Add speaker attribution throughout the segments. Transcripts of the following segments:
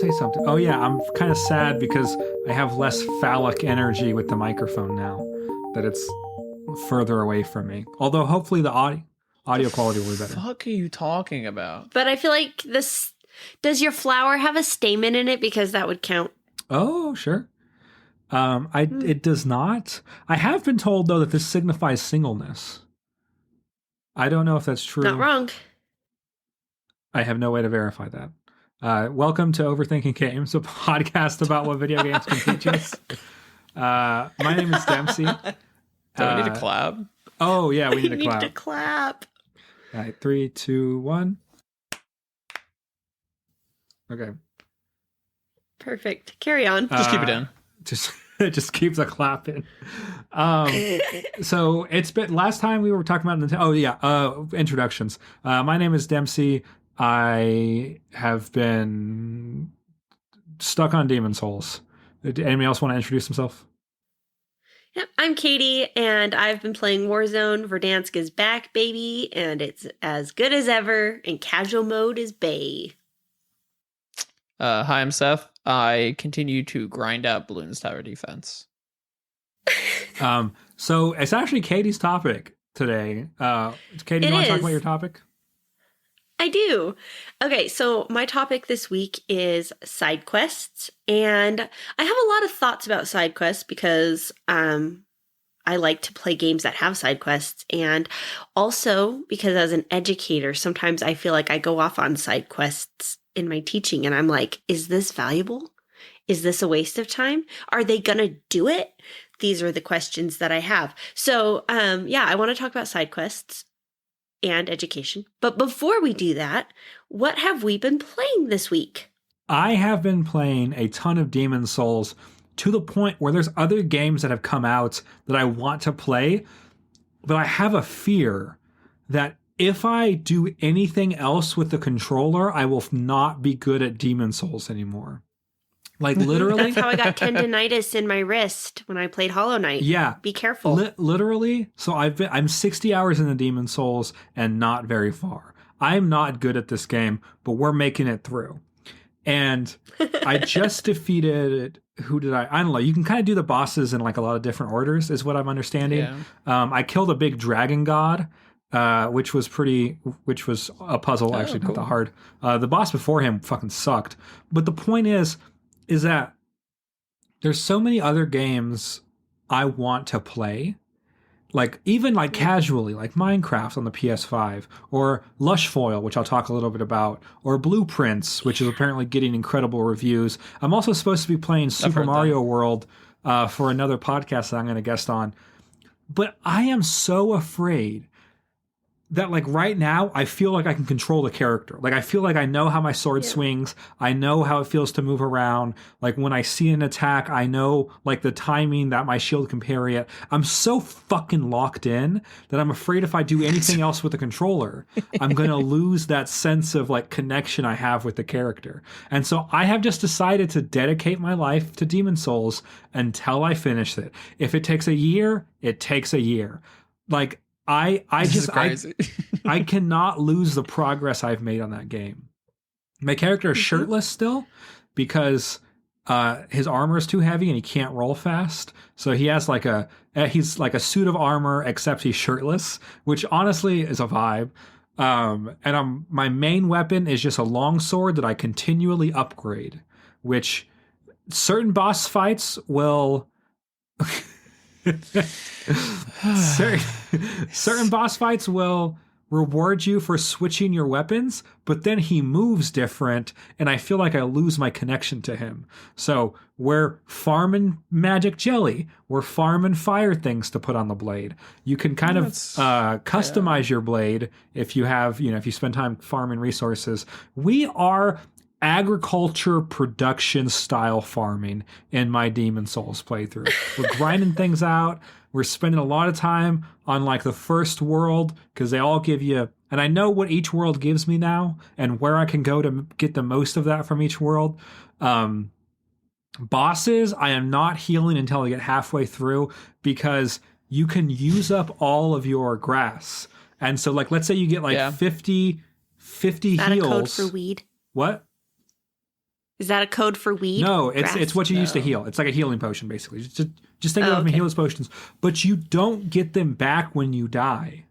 Speaker 1: say something. Oh yeah, I'm kind of sad because I have less phallic energy with the microphone now that it's further away from me. Although hopefully the audio quality will be better.
Speaker 2: What the fuck are you talking about?
Speaker 3: But I feel like this... Does your flower have a stamen in it? Because that would count.
Speaker 1: Oh, sure. It does not. I have been told, though, that this signifies singleness. I don't know if that's true.
Speaker 3: Not wrong.
Speaker 1: I have no way to verify that. Welcome to Overthinking Games, a podcast about what video games can teach us. My name is Dempsey.
Speaker 2: Do I need to clap?
Speaker 1: Oh, yeah, we need to clap.
Speaker 3: Need to clap.
Speaker 1: All right, 3, 2, 1. Okay.
Speaker 3: Perfect. Carry on.
Speaker 2: Just keep it in.
Speaker 1: Just keep the clapping. So it's been last time we were talking about introductions. My name is Dempsey. I have been stuck on Demon Souls. Anybody else want to introduce himself?
Speaker 3: Yep, I'm Katie, and I've been playing Warzone. Verdansk is back, baby, and it's as good as ever, and casual mode is bae.
Speaker 2: Hi, I'm Seth. I continue to grind out Bloons Tower Defense.
Speaker 1: So it's actually Katie's topic today. Katie, you want to talk about your topic?
Speaker 3: I do. Okay, so my topic this week is side quests, and I have a lot of thoughts about side quests because I like to play games that have side quests, and also because as an educator, sometimes I feel like I go off on side quests in my teaching, and I'm like, is this valuable? Is this a waste of time? Are they gonna do it? These are the questions that I have. So, I want to talk about side quests and education. But before we do that, what have we been playing this week?
Speaker 1: I have been playing a ton of Demon Souls to the point where there's other games that have come out that I want to play, but I have a fear that if I do anything else with the controller, I will not be good at Demon Souls anymore. Like literally.
Speaker 3: That's how I got tendinitis in my wrist when I played Hollow Knight.
Speaker 1: Yeah.
Speaker 3: Be careful.
Speaker 1: Literally. So I'm 60 hours into Demon Souls and not very far. I'm not good at this game, but we're making it through. And I just defeated, who did I don't know. You can kind of do the bosses in like a lot of different orders is what I'm understanding.
Speaker 2: Yeah.
Speaker 1: I killed a big dragon god. Which was a puzzle, actually, not that hard. The boss before him fucking sucked. But the point is that there's so many other games I want to play. Like, even like casually, like Minecraft on the PS5, or Lushfoil, which I'll talk a little bit about, or Blueprints, which is apparently getting incredible reviews. I'm also supposed to be playing Super Mario World for another podcast that I'm going to guest on. But I am so afraid that like right now I feel like I can control the character. Like I feel like I know how my sword swings. I know how it feels to move around. Like when I see an attack, I know like the timing that my shield can parry it. I'm so fucking locked in that I'm afraid if I do anything else with the controller, I'm going to lose that sense of like connection I have with the character. And so I have just decided to dedicate my life to Demon Souls until I finish it. If it takes a year, it takes a year. Like I cannot lose the progress I've made on that game. My character is shirtless still because his armor is too heavy and he can't roll fast. So he has he's like a suit of armor except he's shirtless, which honestly is a vibe. And my main weapon is just a longsword that I continually upgrade, which certain boss fights will certain boss fights will reward you for switching your weapons, but then he moves different and I feel like I lose my connection to him. So we're farming magic jelly, we're farming fire things to put on the blade. You can kind of customize your blade if you have, if you spend time farming resources. We are agriculture production style farming in my Demon Souls playthrough. We're grinding things out. We're spending a lot of time on like the first world because they all give you, and I know what each world gives me now and where I can go to get the most of that from each world. Bosses, I am not healing until I get halfway through because you can use up all of your grass. And so like, let's say you get like 50
Speaker 3: Is that
Speaker 1: heals.
Speaker 3: a code for weed?
Speaker 1: What?
Speaker 3: Is that a code for weed?
Speaker 1: No, it's
Speaker 3: Grass?
Speaker 1: what you use to
Speaker 2: No.
Speaker 1: heal. It's like a healing potion, basically. Just think of them as
Speaker 3: okay.
Speaker 1: healing potions, but you don't get them back when you die.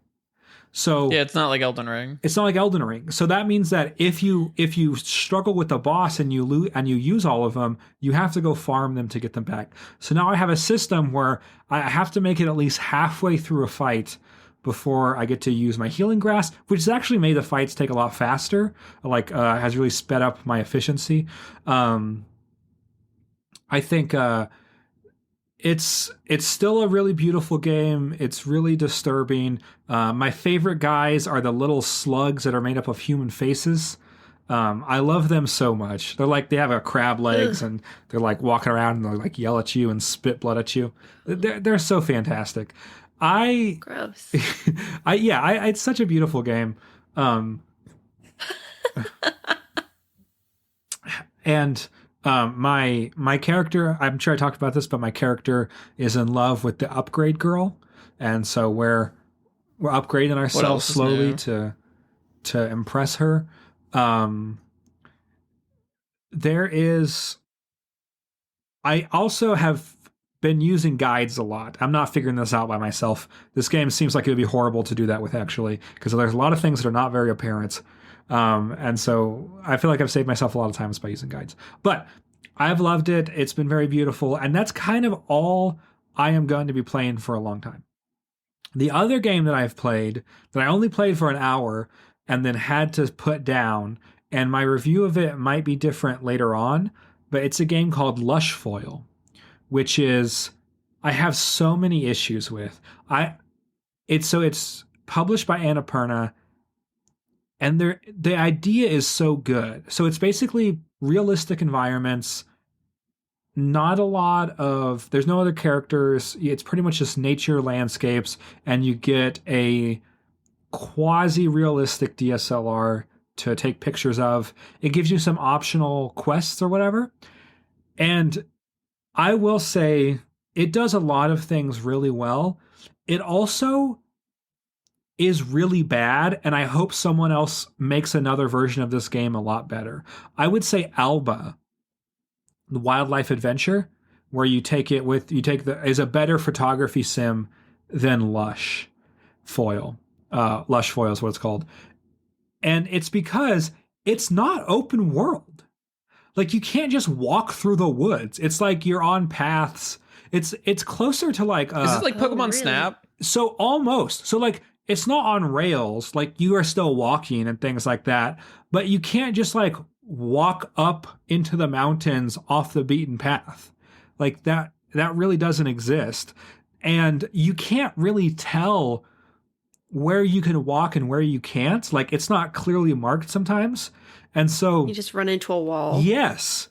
Speaker 1: So
Speaker 2: Yeah, it's not like Elden Ring.
Speaker 1: it's not like Elden Ring. So that means that if you struggle with the boss and you use all of them, you have to go farm them to get them back. So now I have a system where I have to make it at least halfway through a fight before I get to use my healing grass, which has actually made the fights take a lot faster. Like has really sped up my efficiency. I think it's still a really beautiful game. It's really disturbing. My favorite guys are the little slugs that are made up of human faces. I love them so much. They have a crab legs and they're like walking around and they like yell at you and spit blood at you. They're so fantastic.
Speaker 3: Gross.
Speaker 1: It's such a beautiful game. And my character, I'm sure I talked about this, but my character is in love with the upgrade girl, and so we're upgrading ourselves slowly to impress her. I also have been using guides a lot. I'm not figuring this out by myself. This game seems like it would be horrible to do that with, actually, because there's a lot of things that are not very apparent. And so I feel like I've saved myself a lot of times by using guides. But I've loved it. It's been very beautiful. And that's kind of all I am going to be playing for a long time. The other game that I've played, that I only played for an hour and then had to put down, and my review of it might be different later on, but it's a game called Lush Foil, which is, I have so many issues with. It's published by Annapurna, and the idea is so good. So it's basically realistic environments, not a lot of, there's no other characters. It's pretty much just nature landscapes, and you get a quasi-realistic DSLR to take pictures of. It gives you some optional quests or whatever. And I will say it does a lot of things really well. It also is really bad, and I hope someone else makes another version of this game a lot better. I would say Alba, the wildlife adventure, where is a better photography sim than Lush Foil. Lush Foil is what it's called. And it's because it's not open world. Like, you can't just walk through the woods. It's like you're on paths. It's closer to like
Speaker 2: Is it like Pokemon
Speaker 3: really?
Speaker 2: Snap?
Speaker 1: So almost. So like it's not on rails. Like, you are still walking and things like that, but you can't just like walk up into the mountains off the beaten path. Like that really doesn't exist. And you can't really tell where you can walk and where you can't. Like, it's not clearly marked sometimes. And so
Speaker 3: You just run into a wall.
Speaker 1: yes,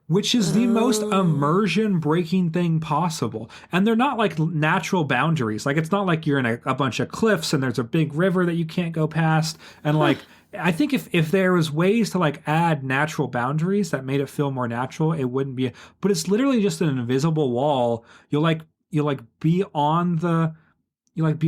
Speaker 1: which is the most immersion breaking thing possible. And they're not like natural boundaries. Like, it's not like you're in a bunch of cliffs and there's a big river that you can't go past. And like, I think if there was ways to like add natural boundaries that made it feel more natural, it wouldn't be. But it's literally just an invisible wall. You'll be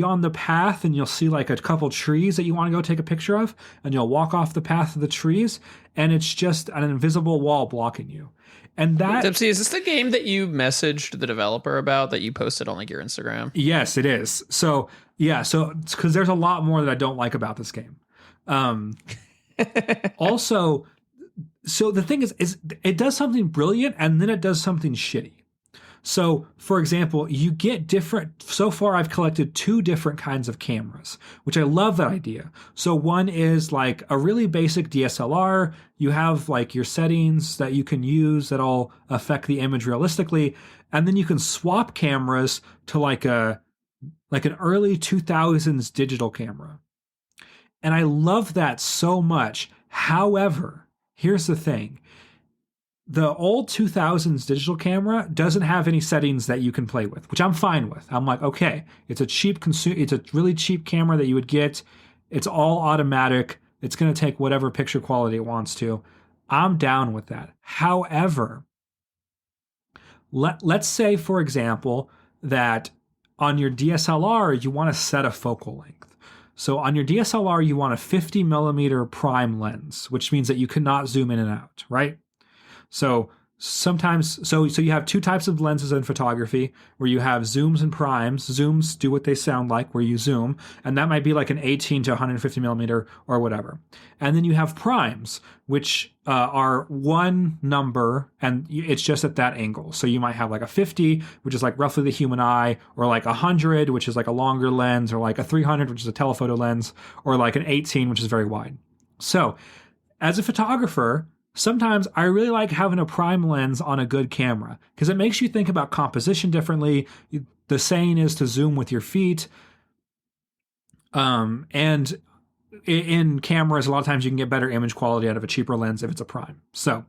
Speaker 1: on the path, and you'll see like a couple trees that you want to go take a picture of, and you'll walk off the path of the trees, and it's just an invisible wall blocking you. And that,
Speaker 2: Dipsy, is this the game that you messaged the developer about that you posted on like your Instagram?
Speaker 1: yes, it is. So yeah, so because there's a lot more that I don't like about this game. Also, so the thing is it does something brilliant and then it does something shitty. So, for example, you get so far I've collected 2 different kinds of cameras, which I love that idea. So one is like a really basic DSLR. You have like your settings that you can use that all affect the image realistically. And then you can swap cameras to like an early 2000s digital camera. And I love that so much. However, here's the thing. The old 2000s digital camera doesn't have any settings that you can play with, which I'm fine with. I'm like, okay, it's a really cheap camera that you would get. It's all automatic. It's going to take whatever picture quality it wants to. I'm down with that. However, let's say, for example, that on your DSLR, you want to set a focal length. So on your DSLR, you want a 50 millimeter prime lens, which means that you cannot zoom in and out, right? So sometimes, so you have two types of lenses in photography where you have zooms and primes. Zooms do what they sound like, where you zoom, and that might be like an 18 to 150 millimeter or whatever. And then you have primes, which are one number, and it's just at that angle. So you might have like a 50, which is like roughly the human eye, or like 100, which is like a longer lens, or like a 300, which is a telephoto lens, or like an 18, which is very wide. So as a photographer, sometimes I really like having a prime lens on a good camera because it makes you think about composition differently. The saying is to zoom with your feet. And in cameras, a lot of times you can get better image quality out of a cheaper lens if it's a prime. So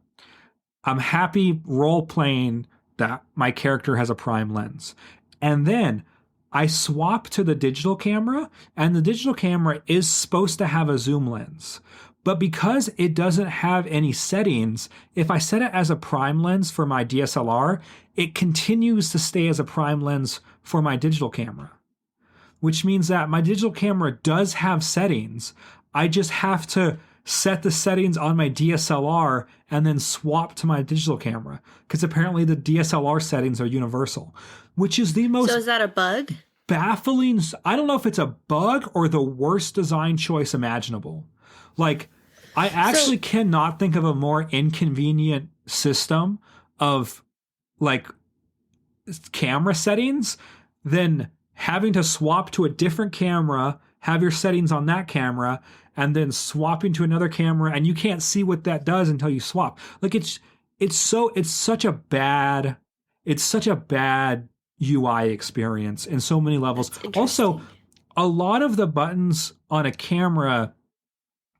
Speaker 1: I'm happy role playing that my character has a prime lens. And then I swap to the digital camera, and the digital camera is supposed to have a zoom lens. But because it doesn't have any settings, if I set it as a prime lens for my DSLR, it continues to stay as a prime lens for my digital camera, which means that my digital camera does have settings. I just have to set the settings on my DSLR and then swap to my digital camera because apparently the DSLR settings are universal, which is the most...
Speaker 3: So is that a bug?
Speaker 1: Baffling. I don't know if it's a bug or the worst design choice imaginable. Like, I actually cannot think of a more inconvenient system of like camera settings than having to swap to a different camera, have your settings on that camera, and then swapping to another camera, and you can't see what that does until you swap. Like it's such a bad UI experience in so many levels. Also, a lot of the buttons on a camera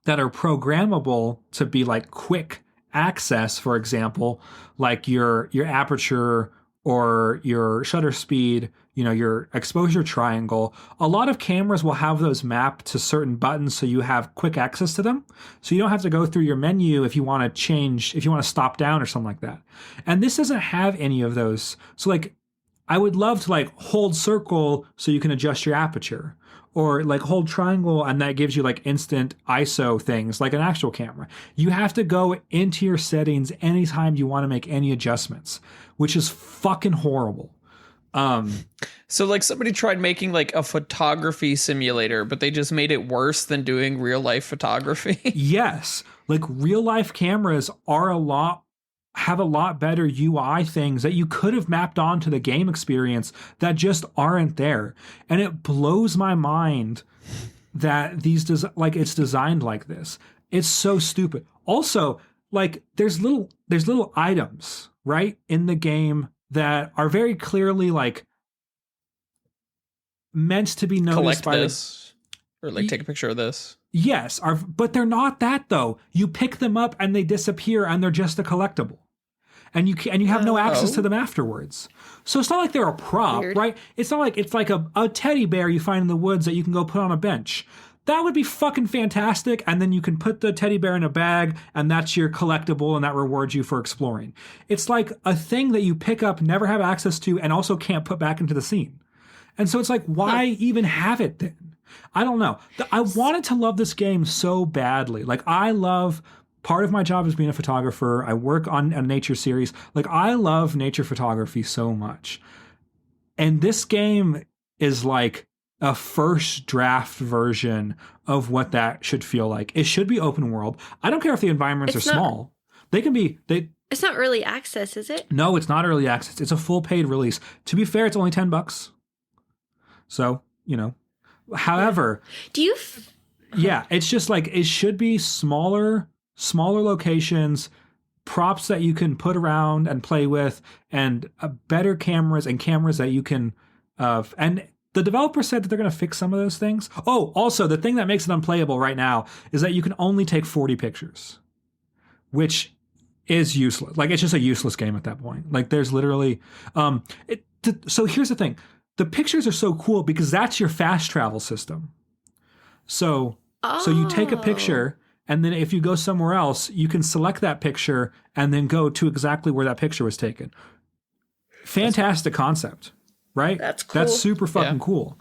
Speaker 1: that are programmable to be like quick access, for example, like your aperture or your shutter speed, your exposure triangle, a lot of cameras will have those mapped to certain buttons so you have quick access to them. So you don't have to go through your menu if you want to change, if you want to stop down or something like that. And this doesn't have any of those. So like, I would love to like hold circle so you can adjust your aperture, or like hold triangle and that gives you like instant ISO things like an actual camera. You have to go into your settings anytime you want to make any adjustments, which is fucking horrible.
Speaker 2: So like somebody tried making like a photography simulator, but they just made it worse than doing real life photography.
Speaker 1: Yes. Like real life cameras have a lot better UI things that you could have mapped onto the game experience that just aren't there. And it blows my mind that it's designed like this. It's so stupid. Also, like there's little items, right, in the game that are very clearly like meant to be noticed.
Speaker 2: Collect this, or like take a picture of this.
Speaker 1: Yes, but they're not that though. You pick them up and they disappear and they're just a collectible. And you have no access to them afterwards. So it's not like they're a prop, weird, right? It's not like it's like a teddy bear you find in the woods that you can go put on a bench. That would be fucking fantastic. And then you can put the teddy bear in a bag and that's your collectible and that rewards you for exploring. It's like a thing that you pick up, never have access to, and also can't put back into the scene. And so it's like, why even have it then? I don't know. I wanted to love this game so badly. Like part of my job is being a photographer. I work on a nature series. Like I love nature photography so much. And this game is like a first draft version of what that should feel like. It should be open world. I don't care if the environments are small. They can be,
Speaker 3: it's not early access, is it?
Speaker 1: No, it's not early access. It's a full paid release. To be fair, it's only $10. So, however, yeah, it's just like, it should be smaller locations, props that you can put around and play with, and better cameras and cameras that you can, and the developer said that they're going to fix some of those things. Oh, also the thing that makes it unplayable right now is that you can only take 40 pictures, which is useless. Like it's just a useless game at that point. Like there's literally, so here's the thing. The pictures are so cool because that's your fast travel system. So you take a picture, and then if you go somewhere else, you can select that picture and then go to exactly where that picture was taken. Fantastic concept, right?
Speaker 3: That's cool.
Speaker 1: That's super fucking cool.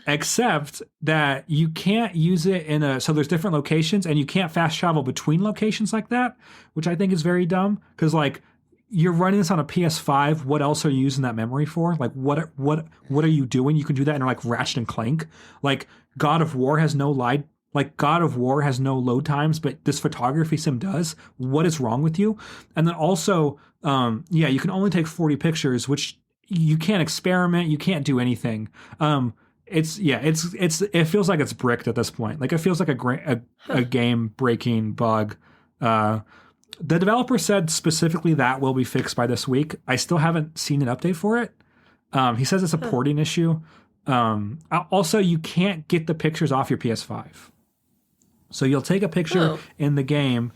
Speaker 1: Except that you can't use it so there's different locations and you can't fast travel between locations like that, which I think is very dumb because like you're running this on a PS5. What else are you using that memory for? Like what are you doing? You can do that in like Ratchet and Clank. Like God of War has no load times, but this photography sim does. What is wrong with you? And then also, you can only take 40 pictures, which you can't experiment, you can't do anything. It feels like it's bricked at this point. Like it feels like a game breaking bug. The developer said specifically that will be fixed by this week. I still haven't seen an update for it. He says it's a porting issue. Also, you can't get the pictures off your PS5. So you'll take a picture in the game,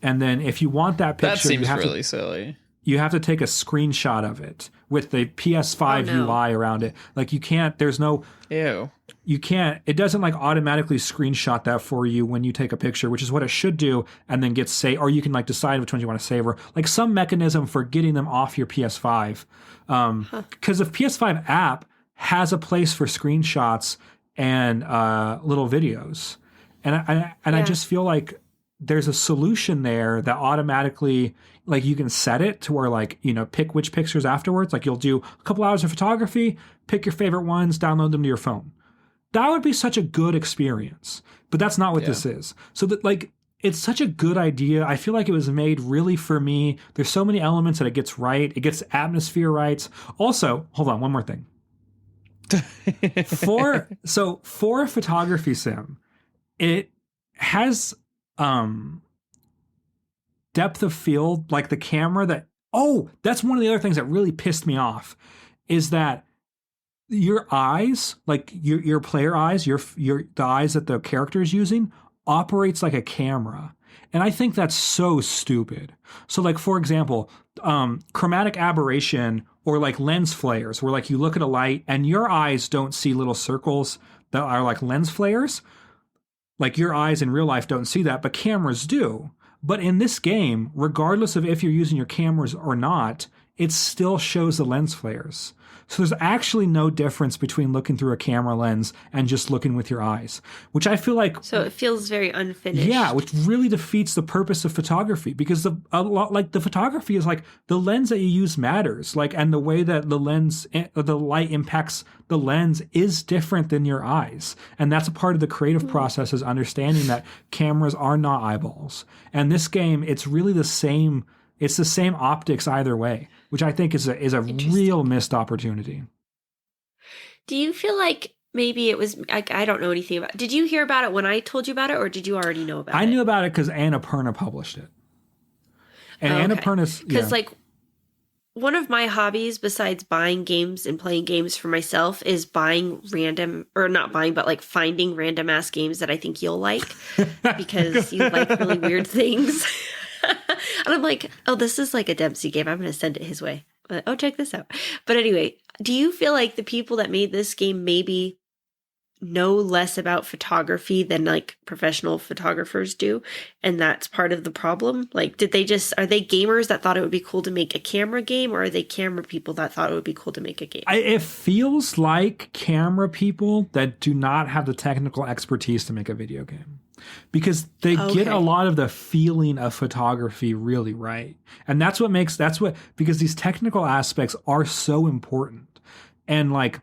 Speaker 1: and then if you want that picture,
Speaker 2: that seems really silly.
Speaker 1: You have to take a screenshot of it with the PS5 UI around it. Like you can't, there's no...
Speaker 2: Ew.
Speaker 1: You can't, it doesn't like automatically screenshot that for you when you take a picture, which is what it should do, and then get saved, or you can like decide which ones you want to save, or like some mechanism for getting them off your PS5. Because the PS5 app has a place for screenshots and little videos. And I just feel like there's a solution there that automatically, like you can set it to where like, pick which pictures afterwards. Like you'll do a couple hours of photography, pick your favorite ones, download them to your phone. That would be such a good experience, but that's not what this is. So that like, it's such a good idea. I feel like it was made really for me. There's so many elements that it gets right. It gets atmosphere right. Also, hold on, one more thing. For a photography sim, it has depth of field, like the camera that's one of the other things that really pissed me off is that your eyes, like your player eyes, the eyes that the character is using operates like a camera. And I think that's so stupid. So like, for example, chromatic aberration or like lens flares where like you look at a light and your eyes don't see little circles that are like lens flares. Like your eyes in real life don't see that, but cameras do. But in this game, regardless of if you're using your cameras or not, it still shows the lens flares. So there's actually no difference between looking through a camera lens and just looking with your eyes, which I feel like...
Speaker 3: So it feels very unfinished.
Speaker 1: Yeah, which really defeats the purpose of photography because the photography is like the lens that you use matters, like, and the way that the light impacts the lens is different than your eyes. And that's a part of the creative process is understanding that cameras are not eyeballs. And this game, it's really the same... It's the same optics either way, which I think is a real missed opportunity.
Speaker 3: Do you feel like maybe it was, I don't know anything about it. Did you hear about it when I told you about it, or did you already know about it?
Speaker 1: I knew about it because Annapurna published it. And Annapurna's...
Speaker 3: Because like one of my hobbies besides buying games and playing games for myself is buying random, or not buying, but like finding random ass games that I think you'll like because you like really weird things. And I'm like, oh, this is like a Dempsey game. I'm going to send it his way. Oh, check this out. But anyway, do you feel like the people that made this game maybe know less about photography than like professional photographers do? And that's part of the problem? Like, are they gamers that thought it would be cool to make a camera game, or are they camera people that thought it would be cool to make a game?
Speaker 1: It feels like camera people that do not have the technical expertise to make a video game. Because they get a lot of the feeling of photography really right. And because these technical aspects are so important. And like,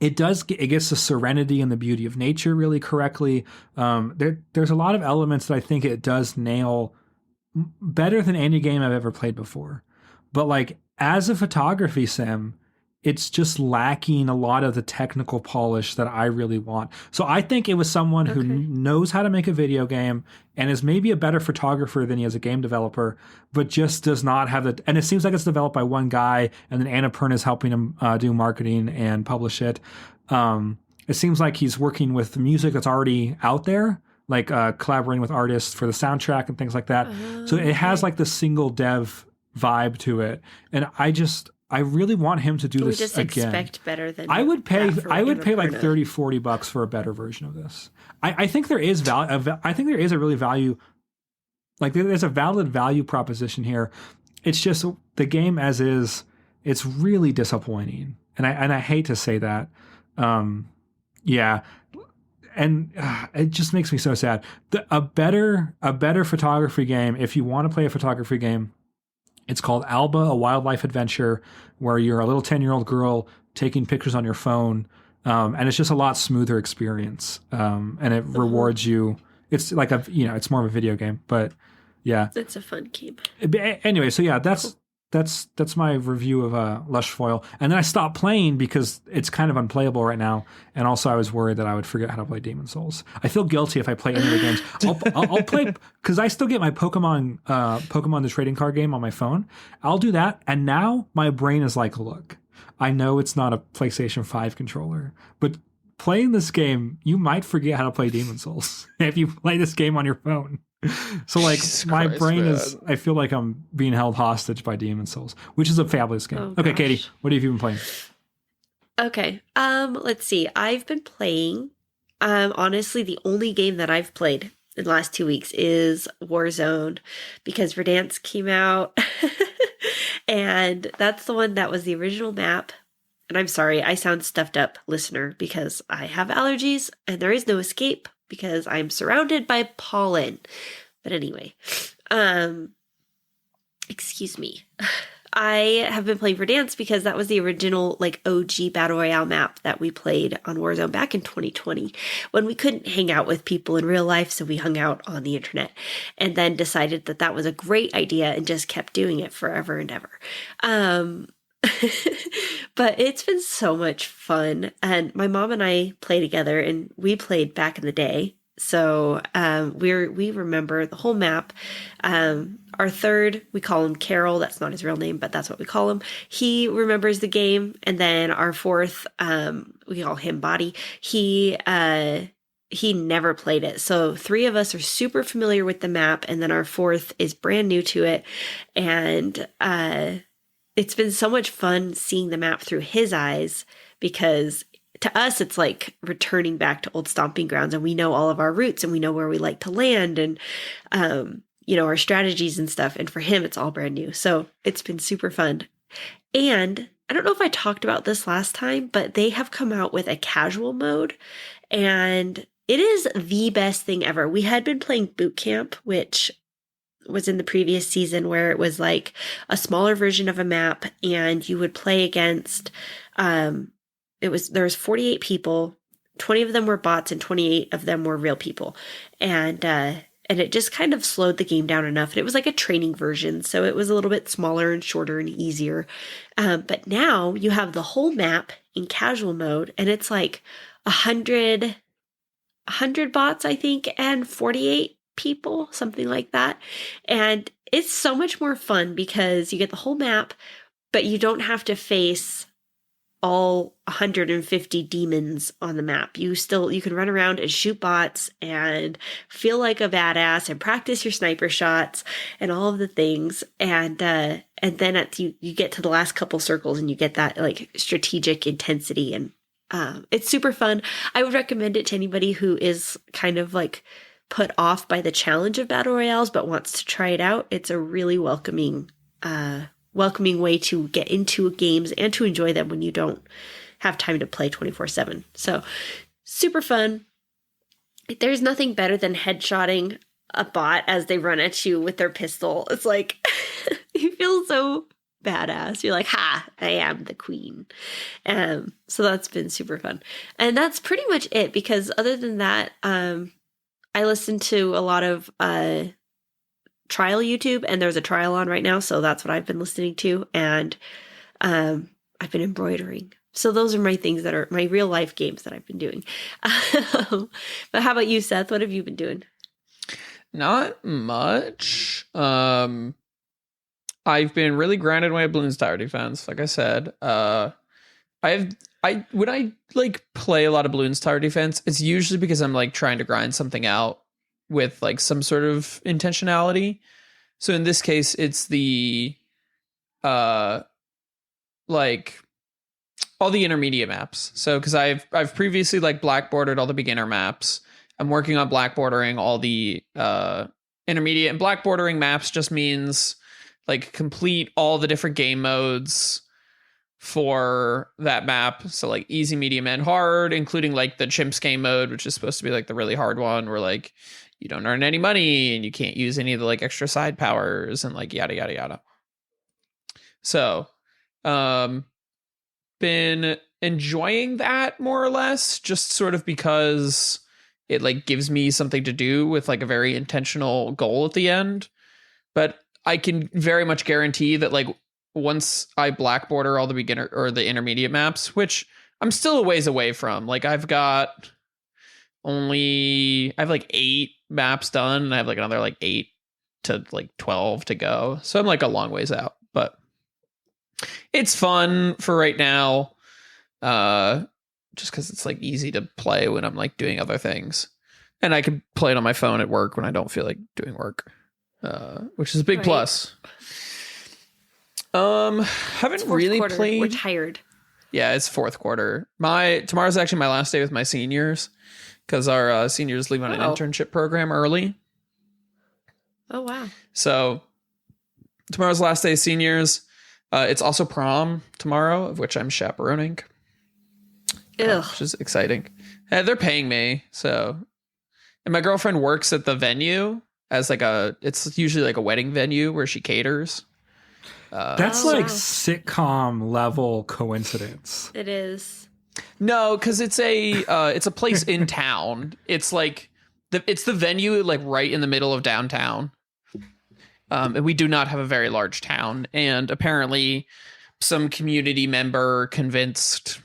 Speaker 1: it gets the serenity and the beauty of nature really correctly. There's a lot of elements that I think it does nail better than any game I've ever played before. But like, as a photography sim, it's just lacking a lot of the technical polish that I really want. So I think it was someone who knows how to make a video game and is maybe a better photographer than he is a game developer, but just does not have and it seems like it's developed by one guy, and then Annapurna is helping him do marketing and publish it. It seems like he's working with music that's already out there, like collaborating with artists for the soundtrack and things like that. So it has like the single dev vibe to it. And I really want him to do this
Speaker 3: just
Speaker 1: again.
Speaker 3: Expect better than
Speaker 1: I would pay like
Speaker 3: $30,
Speaker 1: $40 for a better version of this. I think there is value. I think there is a really value. Like there's a valid value proposition here. It's just the game as is. It's really disappointing, and I hate to say that. Yeah, and it just makes me so sad. A better photography game, if you want to play a photography game, it's called Alba, a wildlife adventure, where you're a little 10-year-old girl taking pictures on your phone, and it's just a lot smoother experience, and it rewards you. It's like it's more of a video game, but yeah.
Speaker 3: It's a fun game.
Speaker 1: Anyway, so yeah, that's my review of Lush Foil, and then I stopped playing because it's kind of unplayable right now, and also I was worried that I would forget how to play Demon Souls. I feel guilty if I play any of the games. I'll play because I still get my Pokemon the trading card game on my phone. I'll do that, and now my brain is like, look, I know it's not a PlayStation 5 controller, but playing this game, you might forget how to play Demon Souls if you play this game on your phone. So like my brain is, I feel like I'm being held hostage by Demon Souls, which is a fabulous game.
Speaker 3: Oh,
Speaker 1: okay,
Speaker 3: gosh.
Speaker 1: Katie, what have you been playing?
Speaker 3: Okay. Let's see. I've been playing, honestly, the only game that I've played in the last 2 weeks is Warzone, because Verdansk came out and that's the one that was the original map. And I'm sorry, I sound stuffed up, listener, because I have allergies and there is no escape because I'm surrounded by pollen. But anyway, excuse me. I have been playing Verdansk because that was the original like OG Battle Royale map that we played on Warzone back in 2020 when we couldn't hang out with people in real life, so we hung out on the internet and then decided that that was a great idea and just kept doing it forever and ever. But it's been so much fun, and my mom and I play together, and we played back in the day. So we remember the whole map. Our third, we call him Carol. That's not his real name, but that's what we call him. He remembers the game, and then our fourth, we call him Body. He never played it. So 3 of us are super familiar with the map, and then our fourth is brand new to it, and it's been so much fun seeing the map through his eyes, because to us, it's like returning back to old stomping grounds, and we know all of our routes and we know where we like to land and, our strategies and stuff. And for him, it's all brand new. So it's been super fun. And I don't know if I talked about this last time, but they have come out with a casual mode, and it is the best thing ever. We had been playing Boot Camp, which was in the previous season, where it was like a smaller version of a map, and you would play against, there was 48 people, 20 of them were bots and 28 of them were real people. And it just kind of slowed the game down enough. And it was like a training version, so it was a little bit smaller and shorter and easier. But now you have the whole map in casual mode, and it's like 100 bots, I think, and 48 people, something like that. And it's so much more fun because you get the whole map, but you don't have to face all 150 demons on the map. You can run around and shoot bots and feel like a badass and practice your sniper shots and all of the things. And then you get to the last couple circles and you get that like strategic intensity, and it's super fun. I would recommend it to anybody who is kind of like put off by the challenge of battle royales but wants to try it out. It's a really welcoming way to get into games and to enjoy them when you don't have time to play 24/7. So super fun. There's nothing better than headshotting a bot as they run at you with their pistol. It's like you feel so badass. You're like, ha, I am the queen. So that's been super fun. And that's pretty much it, because other than that, I listen to a lot of trial YouTube, and there's a trial on right now, so that's what I've been listening to. And I've been embroidering. So those are my things that are my real life games that I've been doing. But how about you, Seth? What have you been doing?
Speaker 2: Not much. I've been really grounded in my Bloons Tower Defense. Like I said, when I like play a lot of Bloons Tower Defense, it's usually because I'm like trying to grind something out with like some sort of intentionality. So in this case, it's the like all the intermediate maps. So because I've previously like black bordered all the beginner maps. I'm working on black bordering all the intermediate, and black bordering maps just means like complete all the different game modes for that map. So like easy, medium, and hard, including like the chimps game mode, which is supposed to be like the really hard one where like you don't earn any money and you can't use any of the like extra side powers and like yada yada yada. So been enjoying that more or less, just sort of because it like gives me something to do with like a very intentional goal at the end. But I can very much guarantee that like once I black border all the beginner or the intermediate maps, which I'm still a ways away from, like I have like 8 maps done and I have like another like 8 to like 12 to go. So I'm like a long ways out, but it's fun for right now. Just because it's like easy to play when I'm like doing other things, and I can play it on my phone at work when I don't feel like doing work, which is a big plus. Haven't really played.
Speaker 3: We're tired.
Speaker 2: Yeah, it's fourth quarter. Tomorrow's actually my last day with my seniors because our seniors leave on an internship program early.
Speaker 3: Oh wow!
Speaker 2: So tomorrow's last day of seniors. It's also prom tomorrow, of which I'm chaperoning. Which is exciting. They're paying me, so. And my girlfriend works at the venue as like it's usually like a wedding venue where she caters.
Speaker 1: That's sitcom level coincidence.
Speaker 3: It is.
Speaker 2: No, because it's a place in town. It's like it's the venue like right in the middle of downtown. And we do not have a very large town. And apparently some community member convinced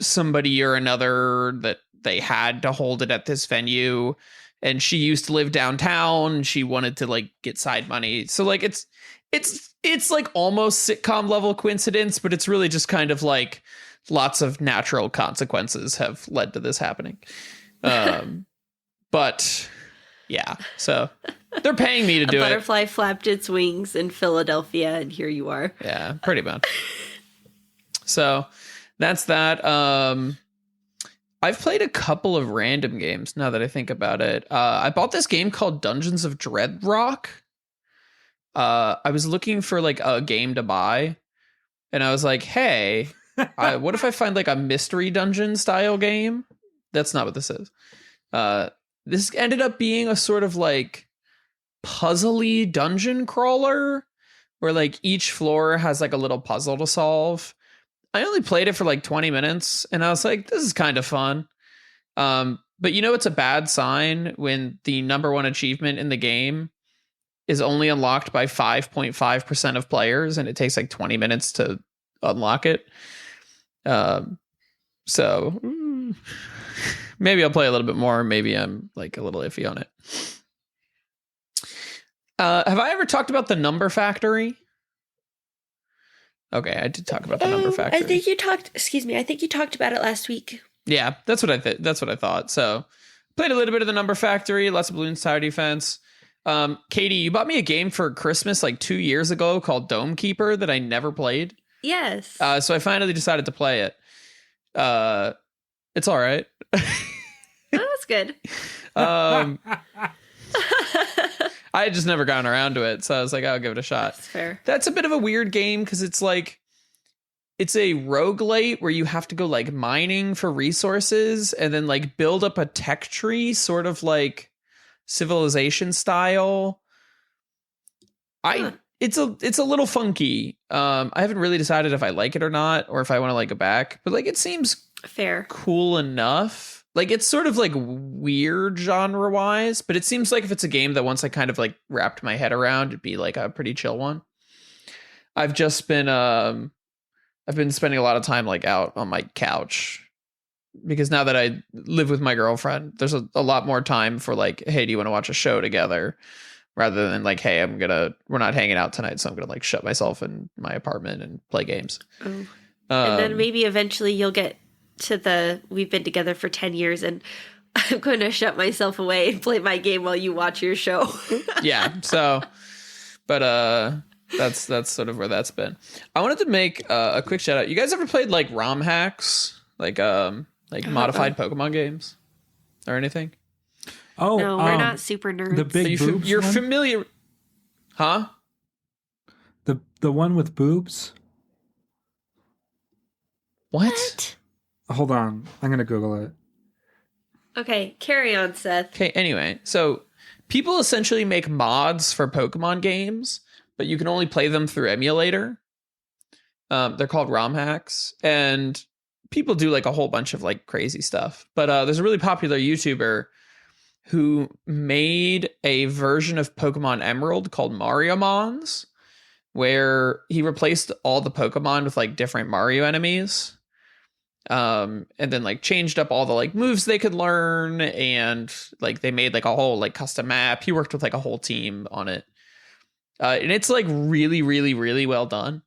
Speaker 2: somebody or another that they had to hold it at this venue. And she used to live downtown. She wanted to like get side money. So like it's like almost sitcom level coincidence, but it's really just kind of like lots of natural consequences have led to this happening. But yeah, so they're paying me to do it.
Speaker 3: A butterfly flapped its wings in Philadelphia, and here you are.
Speaker 2: Yeah, pretty much. So that's that. I've played a couple of random games now that I think about it. I bought this game called Dungeons of Dreadrock. I was looking for like a game to buy, and I was like, hey, what if I find like a mystery dungeon style game? That's not what this is. This ended up being a sort of like puzzly dungeon crawler where like each floor has like a little puzzle to solve. I only played it for like 20 minutes and I was like, this is kind of fun. But you know, it's a bad sign when the number one achievement in the game is only unlocked by 5.5% of players and it takes like 20 minutes to unlock it. So maybe I'll play a little bit more. Maybe I'm like a little iffy on it. Have I ever talked about the Number Factory? Okay, I did talk about the Number Factory.
Speaker 3: I think you talked about it last week.
Speaker 2: Yeah, that's what I thought. So played a little bit of the Number Factory, lots of Bloons Tower Defense. Katie, you bought me a game for Christmas like 2 years ago called Dome Keeper that I never played.
Speaker 3: Yes.
Speaker 2: So I finally decided to play it. It's all right.
Speaker 3: That's good.
Speaker 2: I had just never gotten around to it, so I was like, I'll give it a shot.
Speaker 3: That's fair.
Speaker 2: That's a bit of a weird game because it's like it's a roguelite where you have to go like mining for resources and then like build up a tech tree, sort of like Civilization style. It's a little funky. I haven't really decided if I like it or not, or if I want to like it back, but like it seems
Speaker 3: fair,
Speaker 2: cool enough. Like it's sort of like weird genre wise, but it seems like if it's a game that once I kind of like wrapped my head around, it'd be like a pretty chill one. I've been spending a lot of time like out on my couch because now that I live with my girlfriend, there's a lot more time for like, hey, do you want to watch a show together? Rather than like, hey, we're not hanging out tonight, so I'm gonna like shut myself in my apartment and play games.
Speaker 3: Oh. And then maybe eventually you'll get to we've been together for 10 years and I'm going to shut myself away and play my game while you watch your show.
Speaker 2: Yeah. So, but that's sort of where that's been. I wanted to make a quick shout out. You guys ever played like ROM hacks, like modified Pokemon games or anything?
Speaker 1: Oh,
Speaker 3: no, we're not super nerds.
Speaker 1: The big boobs.
Speaker 2: You're
Speaker 1: one?
Speaker 2: familiar, huh?
Speaker 1: The one with boobs.
Speaker 2: What?
Speaker 1: Hold on. I'm going to Google it.
Speaker 3: Okay, carry on, Seth.
Speaker 2: Okay, anyway, so people essentially make mods for Pokemon games, but you can only play them through emulator. They're called ROM hacks, and people do like a whole bunch of like crazy stuff. But there's a really popular YouTuber who made a version of Pokemon Emerald called Mario Mons, where he replaced all the Pokemon with like different Mario enemies. And then like changed up all the like moves they could learn, and like they made like a whole like custom map. He worked with like a whole team on it. And it's like really, really, really well done.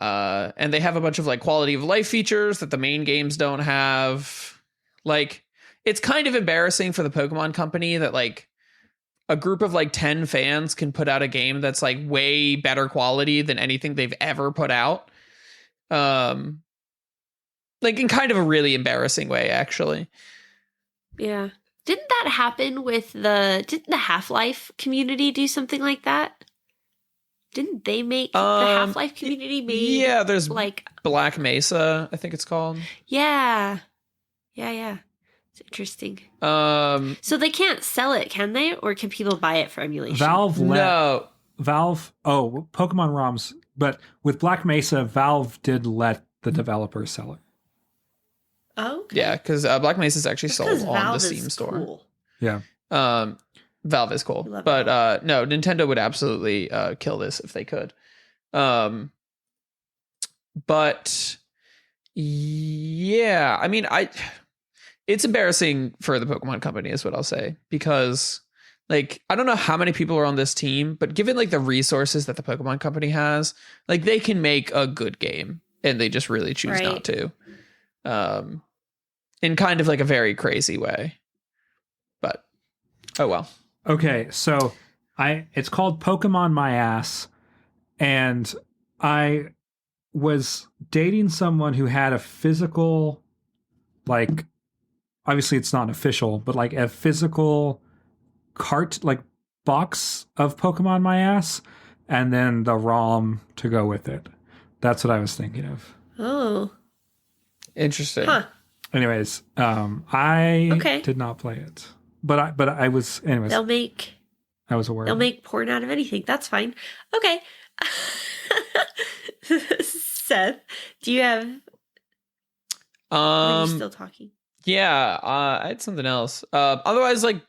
Speaker 2: And they have a bunch of like quality of life features that the main games don't have. Like, it's kind of embarrassing for the Pokemon Company that like a group of like 10 fans can put out a game that's like way better quality than anything they've ever put out. Like in kind of a really embarrassing way, actually.
Speaker 3: Yeah. Didn't that happen with didn't the Half-Life community do something like that? Didn't they make the Half-Life community made?
Speaker 2: Yeah, there's
Speaker 3: like
Speaker 2: Black Mesa, I think it's called.
Speaker 3: Yeah. Yeah. It's interesting. So they can't sell it, can they? Or can people buy it for emulation?
Speaker 1: Valve, Pokemon ROMs, but with Black Mesa, Valve did let the developers sell it.
Speaker 3: Oh, okay.
Speaker 2: Yeah, because Black Mesa is actually sold on
Speaker 3: Valve
Speaker 2: the Steam store.
Speaker 3: Cool.
Speaker 1: Yeah.
Speaker 2: Valve is cool. But no, Nintendo would absolutely kill this if they could. But yeah, I mean, it's embarrassing for the Pokemon Company is what I'll say, because like, I don't know how many people are on this team, but given like the resources that the Pokemon Company has, like they can make a good game, and they just really choose not to. In kind of like a very crazy way. But oh well.
Speaker 1: Okay, so it's called Pokemon My Ass, and I was dating someone who had a physical, like, obviously it's not official, but like a physical cart, like box of Pokemon My Ass, and then the ROM to go with it. That's what I was thinking of.
Speaker 3: Oh.
Speaker 2: Interesting.
Speaker 3: Huh.
Speaker 1: Anyways, I did not play it, but I was, anyways. I was aware.
Speaker 3: They'll make porn out of anything. That's fine. Okay. Seth, do you have? Are you still talking?
Speaker 2: Yeah, I had something else. Otherwise, like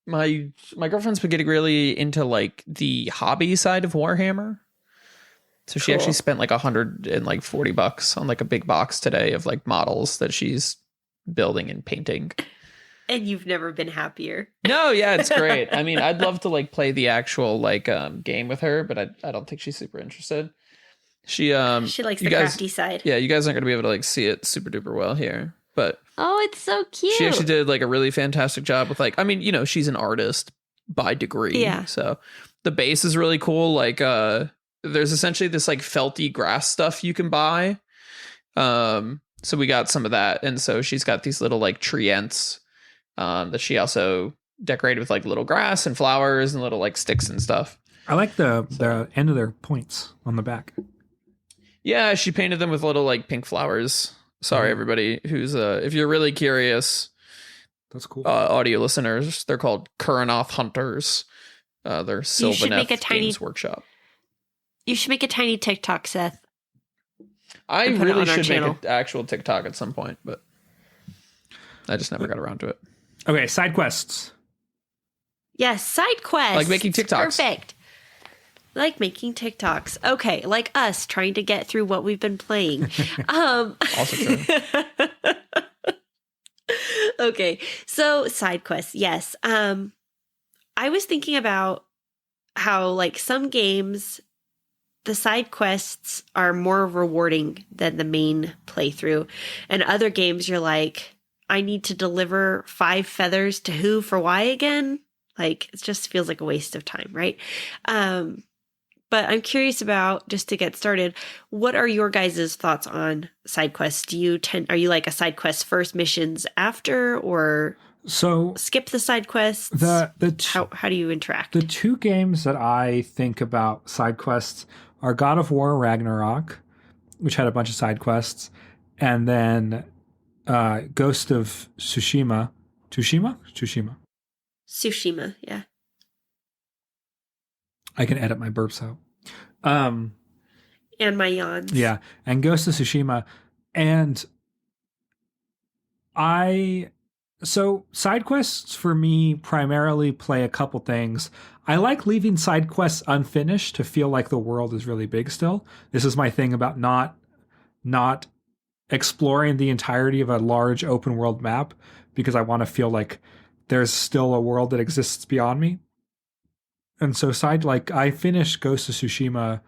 Speaker 2: my girlfriend's been getting really into like the hobby side of Warhammer. So she actually spent like $140 on like a big box today of like models that she's building and painting.
Speaker 3: And you've never been happier.
Speaker 2: No, yeah, it's great. I mean, I'd love to like play the actual like game with her, but I don't think she's super interested. She likes
Speaker 3: the crafty side.
Speaker 2: Yeah, you guys aren't going to be able to like see it super duper well here, but
Speaker 3: oh, it's so cute.
Speaker 2: She actually did like a really fantastic job with like, I mean, you know, she's an artist by degree.
Speaker 3: Yeah.
Speaker 2: So the base is really cool. Like there's essentially this like felty grass stuff you can buy. So we got some of that, and so she's got these little like tree ents that she also decorated with like little grass and flowers and little like sticks and stuff.
Speaker 1: I like the end of their points on the back.
Speaker 2: Yeah, she painted them with little like pink flowers. Sorry, everybody who's if you're really curious,
Speaker 1: that's cool.
Speaker 2: Audio listeners, they're called Kuranoth Hunters. They're Sylvaneth Games Workshop.
Speaker 3: You should make a tiny TikTok, Seth.
Speaker 2: I really should make an actual TikTok at some point, but I just never got around to it.
Speaker 1: Okay, side quests.
Speaker 3: Yes, side quests.
Speaker 2: Like making TikToks.
Speaker 3: Perfect. Like making TikToks. Okay, like us trying to get through what we've been playing.
Speaker 2: Also true.
Speaker 3: Okay, so side quests. Yes. I was thinking about how like some games, the side quests are more rewarding than the main playthrough. And other games, you're like, I need to deliver 5 feathers to who for why again? Like, it just feels like a waste of time, right? But I'm curious about, just to get started, what are your guys' thoughts on side quests? Are you like a side quest first, missions after, or
Speaker 1: so
Speaker 3: skip the side quests? How do you interact?
Speaker 1: The 2 games that I think about side quests are God of War Ragnarok, which had a bunch of side quests, and then Ghost of Tsushima. Tsushima.
Speaker 3: Yeah.
Speaker 1: I can edit my burps out.
Speaker 3: And my yawns.
Speaker 1: Yeah, and Ghost of Tsushima, and so side quests for me primarily play a couple things. I like leaving side quests unfinished to feel like the world is really big still. This is my thing about not exploring the entirety of a large open world map, because I want to feel like there's still a world that exists beyond me. And so I finished Ghost of Tsushima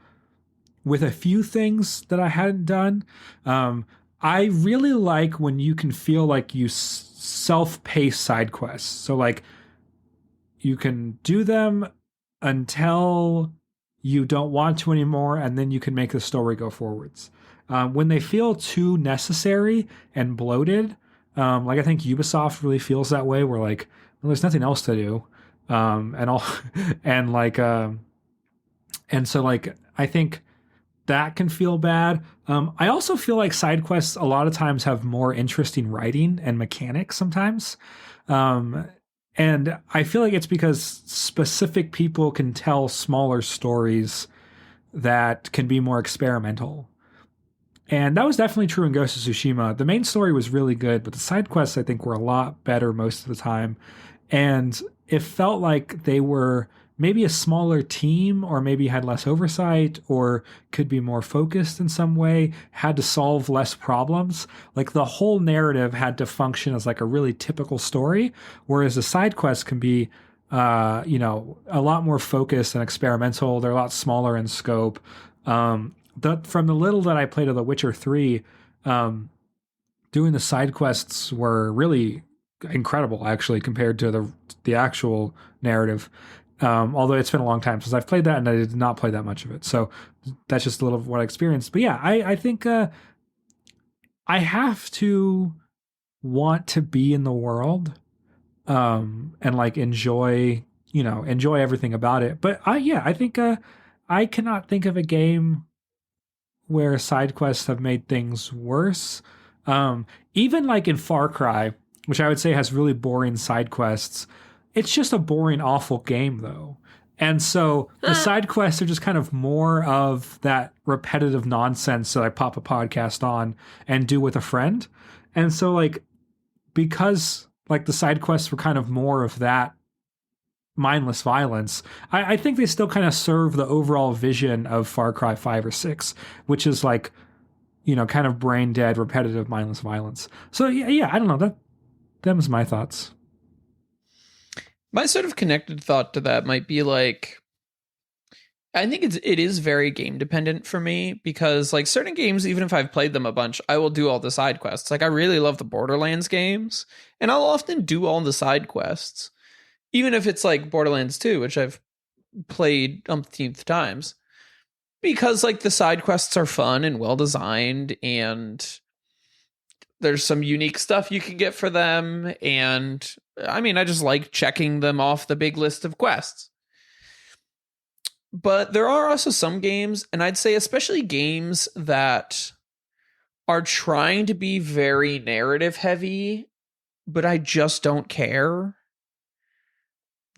Speaker 1: with a few things that I hadn't done. I really like when you can feel like you self-pace side quests. So like you can do them until you don't want to anymore, and then you can make the story go forwards. When they feel too necessary and bloated, like I think Ubisoft really feels that way, where like, well, there's nothing else to do, and all, and like, and so like I think that can feel bad. I also feel like side quests a lot of times have more interesting writing and mechanics sometimes. And I feel like it's because specific people can tell smaller stories that can be more experimental. And that was definitely true in Ghost of Tsushima. The main story was really good, but the side quests I think were a lot better most of the time. And it felt like they were maybe a smaller team, or maybe had less oversight, or could be more focused in some way, had to solve less problems. Like the whole narrative had to function as like a really typical story, whereas the side quests can be, a lot more focused and experimental. They're a lot smaller in scope. From the little that I played of The Witcher 3, doing the side quests were really incredible, actually, compared to the actual narrative. Although it's been a long time since I've played that, and I did not play that much of it. So that's just a little of what I experienced. But yeah, I think I have to want to be in the world, and like enjoy everything about it. But I think I cannot think of a game where side quests have made things worse. Even like in Far Cry, which I would say has really boring side quests, it's just a boring, awful game, though. And so the side quests are just kind of more of that repetitive nonsense that I pop a podcast on and do with a friend. And so, like, because like the side quests were kind of more of that mindless violence, I think they still kind of serve the overall vision of Far Cry 5 or 6, which is like, kind of brain dead, repetitive, mindless violence. So yeah, I don't know. Them's my thoughts.
Speaker 2: My sort of connected thought to that might be like, I think it is very game dependent for me, because like certain games, even if I've played them a bunch, I will do all the side quests. Like I really love the Borderlands games, and I'll often do all the side quests, even if it's like Borderlands 2, which I've played umpteenth times, because like the side quests are fun and well designed, and there's some unique stuff you can get for them, and I mean, I just like checking them off the big list of quests. But there are also some games, and I'd say especially games that are trying to be very narrative heavy, but I just don't care,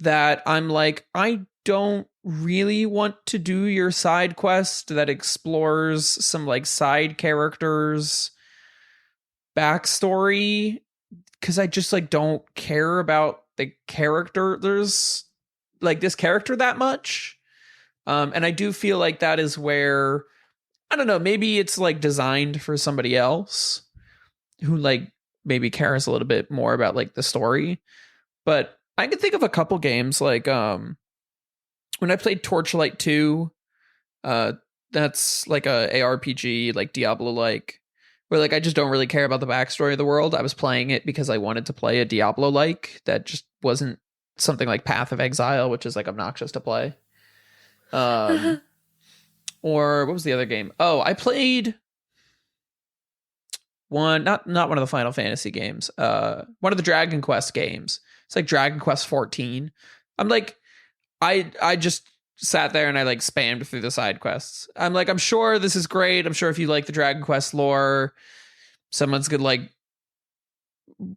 Speaker 2: that I'm like, I don't really want to do your side quest that explores some like side characters' backstory, because I just like don't care about the character. There's like this character that much. And I do feel like that is where, I don't know, maybe it's like designed for somebody else who like maybe cares a little bit more about like the story. But I can think of a couple games like when I played Torchlight 2, that's like a ARPG, like Diablo like, where like I just don't really care about the backstory of the world. I was playing it because I wanted to play a Diablo like that just wasn't something like Path of Exile, which is like obnoxious to play. Or what was the other game? Oh, I played one, not one of the Final Fantasy games, one of the Dragon Quest games. It's like Dragon Quest 14. I'm like, I just sat there and I like spammed through the side quests. I'm like, I'm sure this is great. I'm sure if you like the Dragon Quest lore, someone's good like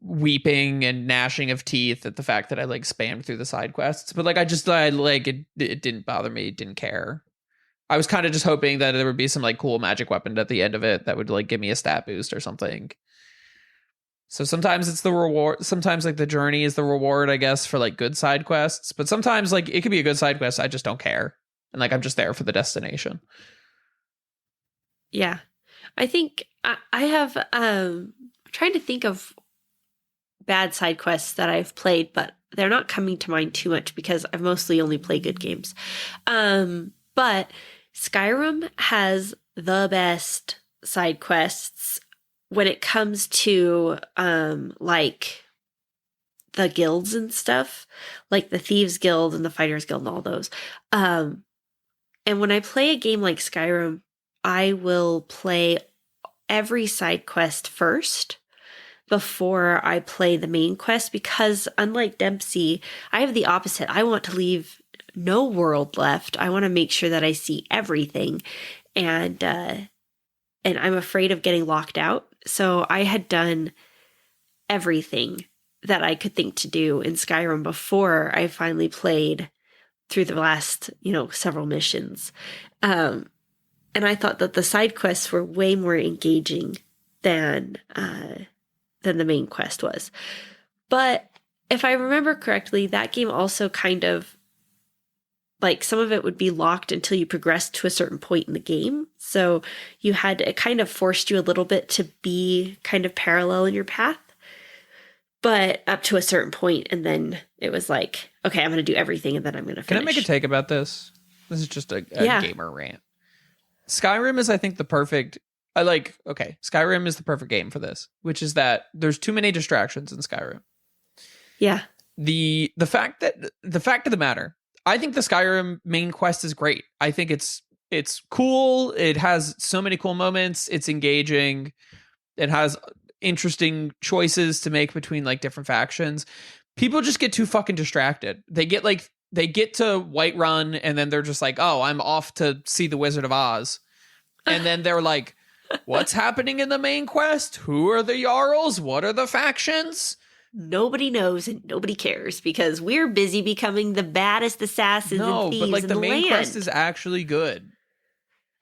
Speaker 2: weeping and gnashing of teeth at the fact that I like spammed through the side quests, but like I like it didn't bother me, didn't care. I was kind of just hoping that there would be some like cool magic weapon at the end of it that would like give me a stat boost or something. So sometimes it's the reward, sometimes like the journey is the reward, I guess, for like good side quests, but sometimes like it could be a good side quest, I just don't care. And like I'm just there for the destination.
Speaker 3: Yeah. I think I have trying to think of bad side quests that I've played, but they're not coming to mind too much because I've mostly only played good games. But Skyrim has the best side quests when it comes to like the guilds and stuff, like the Thieves Guild and the Fighters Guild and all those. And when I play a game like Skyrim, I will play every side quest first before I play the main quest, because unlike Dempsey, I have the opposite. I want to leave no world left. I want to make sure that I see everything, and I'm afraid of getting locked out. So I had done everything that I could think to do in Skyrim before I finally played through the last, several missions. And I thought that the side quests were way more engaging than the main quest was. But if I remember correctly, that game also kind of, like, some of it would be locked until you progressed to a certain point in the game. So it kind of forced you a little bit to be kind of parallel in your path, but up to a certain point, and then it was like, okay, I'm going to do everything, and then I'm going to finish.
Speaker 2: Can I make a take about this? This is just a gamer rant. Skyrim is, I think, Skyrim is the perfect game for this, which is that there's too many distractions in Skyrim.
Speaker 3: Yeah.
Speaker 2: The fact of the matter, I think the Skyrim main quest is great. I think it's cool. It has so many cool moments. It's engaging. It has interesting choices to make between like different factions. People just get too fucking distracted. They get to Whiterun and then they're just like, oh, I'm off to see the Wizard of Oz. And then they're like, what's happening in the main quest? Who are the Jarls? What are the factions?
Speaker 3: Nobody knows and nobody cares because we're busy becoming the baddest assassins and thieves
Speaker 2: but like
Speaker 3: in
Speaker 2: the main
Speaker 3: land.
Speaker 2: quest is actually good.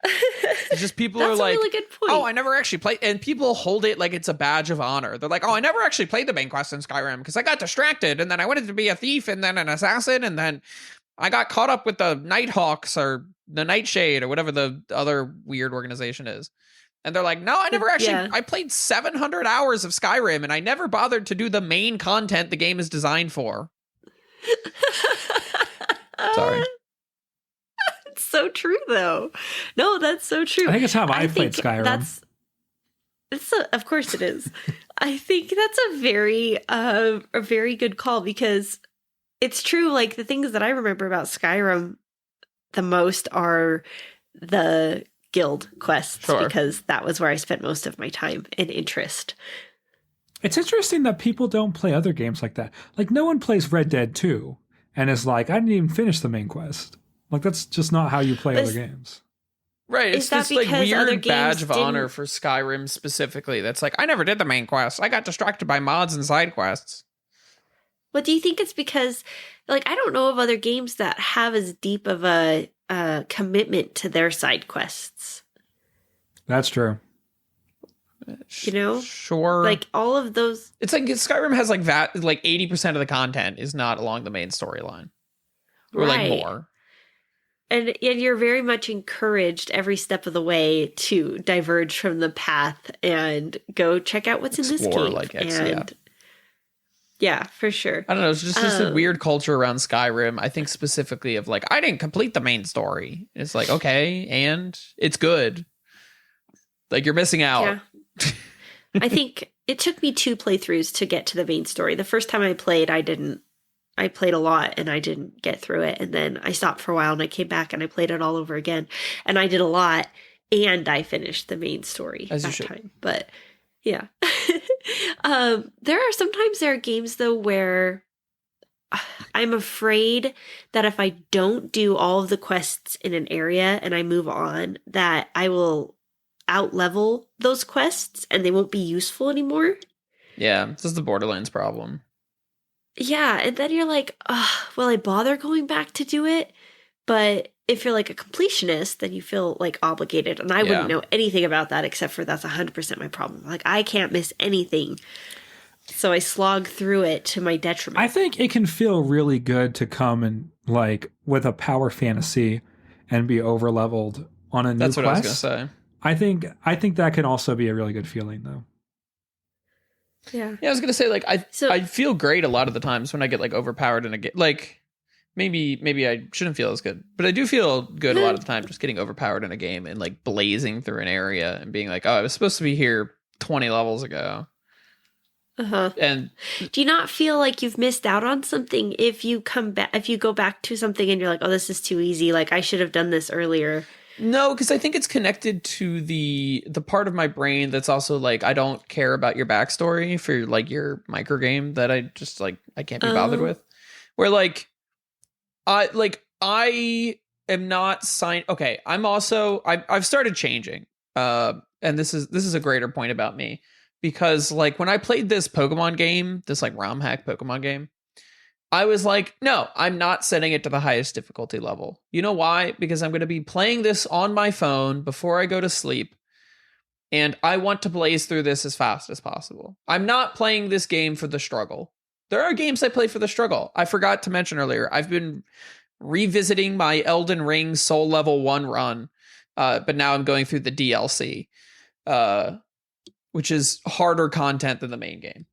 Speaker 2: It's just people are like,
Speaker 3: a really good point.
Speaker 2: Oh, I never actually played, and people hold it like it's a badge of honor. They're like, oh, I never actually played the main quest in Skyrim because I got distracted, and then I wanted to be a thief, and then an assassin, and then I got caught up with the Nighthawks or the Nightshade or whatever the other weird organization is. And they're like, no, I never actually, I played 700 hours of Skyrim, and I never bothered to do the main content the game is designed for. Sorry.
Speaker 3: So true, though. No, that's so true.
Speaker 1: I think it's how I played Skyrim.
Speaker 3: Of course it is. I think that's a very good call because it's true. Like the things that I remember about Skyrim the most are the guild quests because that was where I spent most of my time and interest.
Speaker 1: It's interesting that people don't play other games like that. Like no one plays Red Dead 2 and is like, I didn't even finish the main quest. Like, that's just not how you play other games.
Speaker 2: Right. It's this like weird badge of honor for Skyrim specifically. That's like, I never did the main quest. I got distracted by mods and side quests.
Speaker 3: Well, do you think it's because, like, I don't know of other games that have as deep of a commitment to their side quests?
Speaker 1: That's true.
Speaker 2: Sure.
Speaker 3: Like all of those.
Speaker 2: It's like Skyrim has like that, like 80% of the content is not along the main storyline. Or like more.
Speaker 3: And you're very much encouraged every step of the way to diverge from the path and go check out what's in this game. Yeah, for sure.
Speaker 2: I don't know. It's just a weird culture around Skyrim. I think specifically of like, I didn't complete the main story. It's like, okay, and it's good. Like you're missing out.
Speaker 3: Yeah. I think it took me 2 playthroughs to get to the main story. The first time I played, I played a lot and I didn't get through it. And then I stopped for a while and I came back and I played it all over again. And I did a lot and I finished the main story that time. But yeah. There are games though where I'm afraid that if I don't do all of the quests in an area and I move on, that I will out level those quests and they won't be useful anymore.
Speaker 2: Yeah, this is the Borderlands problem.
Speaker 3: Yeah, and then you're like, will I bother going back to do it? But if you're like a completionist, then you feel like obligated. And I wouldn't know anything about that except for that's 100% my problem. Like, I can't miss anything. So I slog through it to my detriment.
Speaker 1: I think it can feel really good to come and like with a power fantasy and be over leveled on a new quest.
Speaker 2: That's what I was gonna say.
Speaker 1: I think that can also be a really good feeling though.
Speaker 3: Yeah.
Speaker 2: Yeah, I was gonna say like I feel great a lot of the times when I get like overpowered in a game. Like maybe I shouldn't feel as good, but I do feel good a lot of the time just getting overpowered in a game and like blazing through an area and being like, oh, I was supposed to be here 20 levels ago.
Speaker 3: Uh-huh.
Speaker 2: And
Speaker 3: do you not feel like you've missed out on something if you come back, if you go back to something and you're like, oh, this is too easy, like I should have done this earlier?
Speaker 2: No, because I think it's connected to the part of my brain that's also like, I don't care about your backstory for like your micro game that I just like I can't be bothered with. Where like I am not signed. Okay, I've started changing. And this is a greater point about me. Because like when I played this Pokemon game, this like ROM hack Pokemon game, I was like, no, I'm not setting it to the highest difficulty level. You know why? Because I'm going to be playing this on my phone before I go to sleep. And I want to blaze through this as fast as possible. I'm not playing this game for the struggle. There are games I play for the struggle. I forgot to mention earlier, I've been revisiting my Elden Ring Soul Level 1 run. But now I'm going through the DLC. Which is harder content than the main game.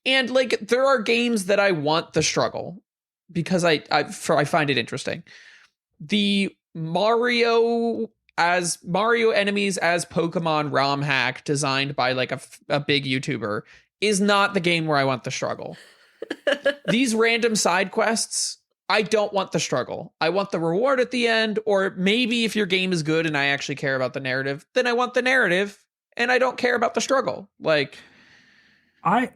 Speaker 2: And like there are games that I want the struggle because I find it interesting. The Mario enemies as Pokemon ROM hack designed by like a big YouTuber is not the game where I want the struggle. These random side quests, I don't want the struggle. I want the reward at the end, or maybe if your game is good and I actually care about the narrative, then I want the narrative. And I don't care about the struggle. Like,
Speaker 1: I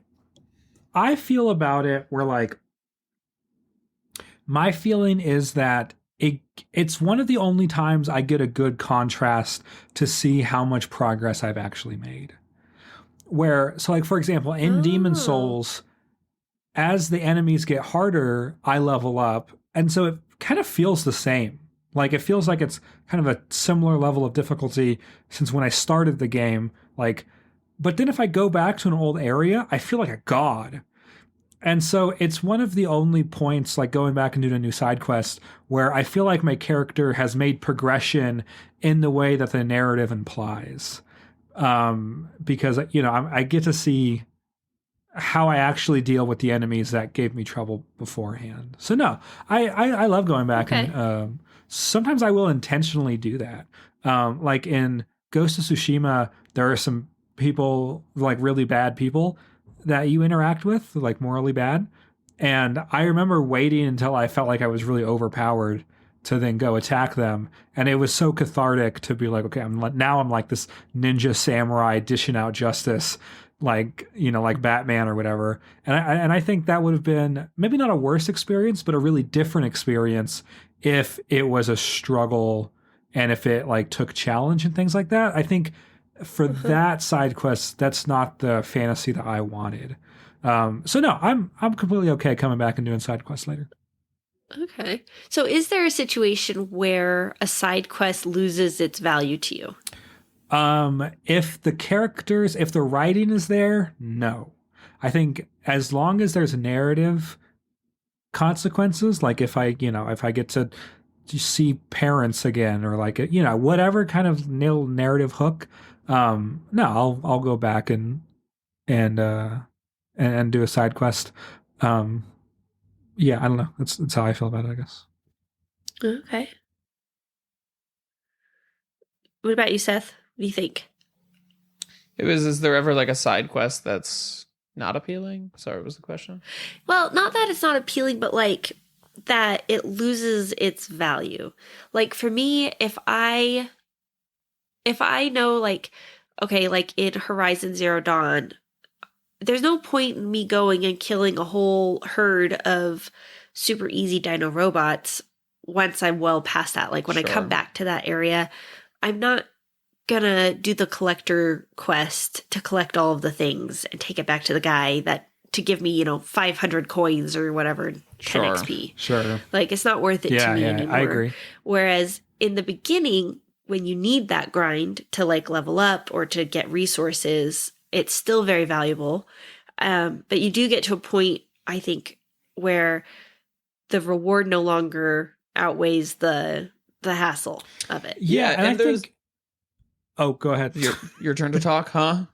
Speaker 1: feel about it where like my feeling is that it's one of the only times I get a good contrast to see how much progress I've actually made. Where so like for example, in Demon Souls, as the enemies get harder, I level up, and so it kind of feels the same. Like, it feels like it's kind of a similar level of difficulty since when I started the game. Like, but then if I go back to an old area, I feel like a god. And so it's one of the only points, like going back and doing a new side quest, where I feel like my character has made progression in the way that the narrative implies. Because, you know, I get to see how I actually deal with the enemies that gave me trouble beforehand. So no, I love going back and sometimes I will intentionally do that. Like in Ghost of Tsushima, there are some people, like really bad people that you interact with, like morally bad. And I remember waiting until I felt like I was really overpowered to then go attack them. And it was so cathartic to be like, okay, I'm like this ninja samurai dishing out justice, like, you know, like Batman or whatever. And I think that would have been maybe not a worse experience, but a really different experience if it was a struggle and if it like took challenge and things like that. I think for that side quest, that's not the fantasy that I wanted. So no, I'm completely okay coming back and doing side quests later.
Speaker 3: Okay. So is there a situation where a side quest loses its value to you?
Speaker 1: If the writing is there, no. I think as long as there's narrative consequences, like if I get to see parents again, or like, you know, whatever kind of narrative hook, no, I'll go back and do a side quest. Yeah, I don't know. That's how I feel about it, I guess.
Speaker 3: Okay. What about you, Seth? What do you think?
Speaker 2: is there ever like a side quest that's not appealing? Sorry, what was the question?
Speaker 3: Well, not that it's not appealing, but like that it loses its value. Like for me, if I know like, okay, like in Horizon Zero Dawn, there's no point in me going and killing a whole herd of super easy dino robots once I'm well past that. Like when I come back to that area, I'm not gonna do the collector quest to collect all of the things and take it back to the guy to give me, 500 coins or whatever, 10 XP.
Speaker 1: Sure.
Speaker 3: Like, it's not worth it to me anymore.
Speaker 1: I agree.
Speaker 3: Whereas in the beginning, when you need that grind to like level up or to get resources, it's still very valuable. But you do get to a point, I think, where the reward no longer outweighs the hassle of it.
Speaker 1: Yeah, and I think... Oh, go ahead.
Speaker 2: Your turn to talk, huh?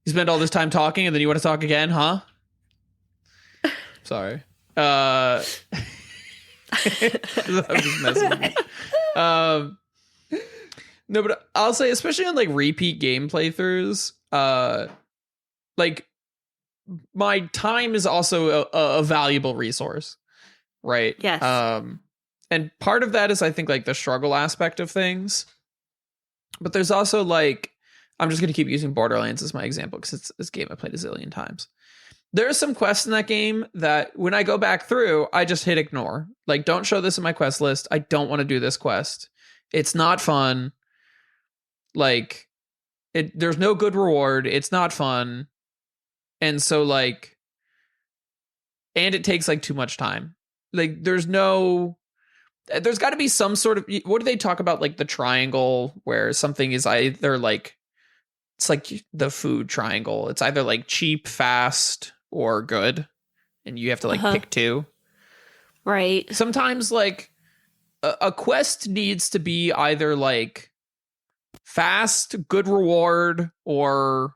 Speaker 2: You spend all this time talking and then you want to talk again, huh? Sorry. I'm just messing with you. No, but I'll say, especially on like repeat game playthroughs, like my time is also a valuable resource, right?
Speaker 3: Yes.
Speaker 2: And part of that is, I think, like the struggle aspect of things. But there's also like, I'm just going to keep using Borderlands as my example because it's this game I played a zillion times. There are some quests in that game that when I go back through, I just hit ignore. Like, don't show this in my quest list. I don't want to do this quest. It's not fun. Like, there's no good reward. It's not fun. And so like, and it takes like too much time. Like, there's got to be some sort of, what do they talk about? Like the triangle where something is either like, it's like the food triangle. It's either like cheap, fast, or good. And you have to like pick two.
Speaker 3: Right.
Speaker 2: Sometimes like a quest needs to be either like fast, good reward, or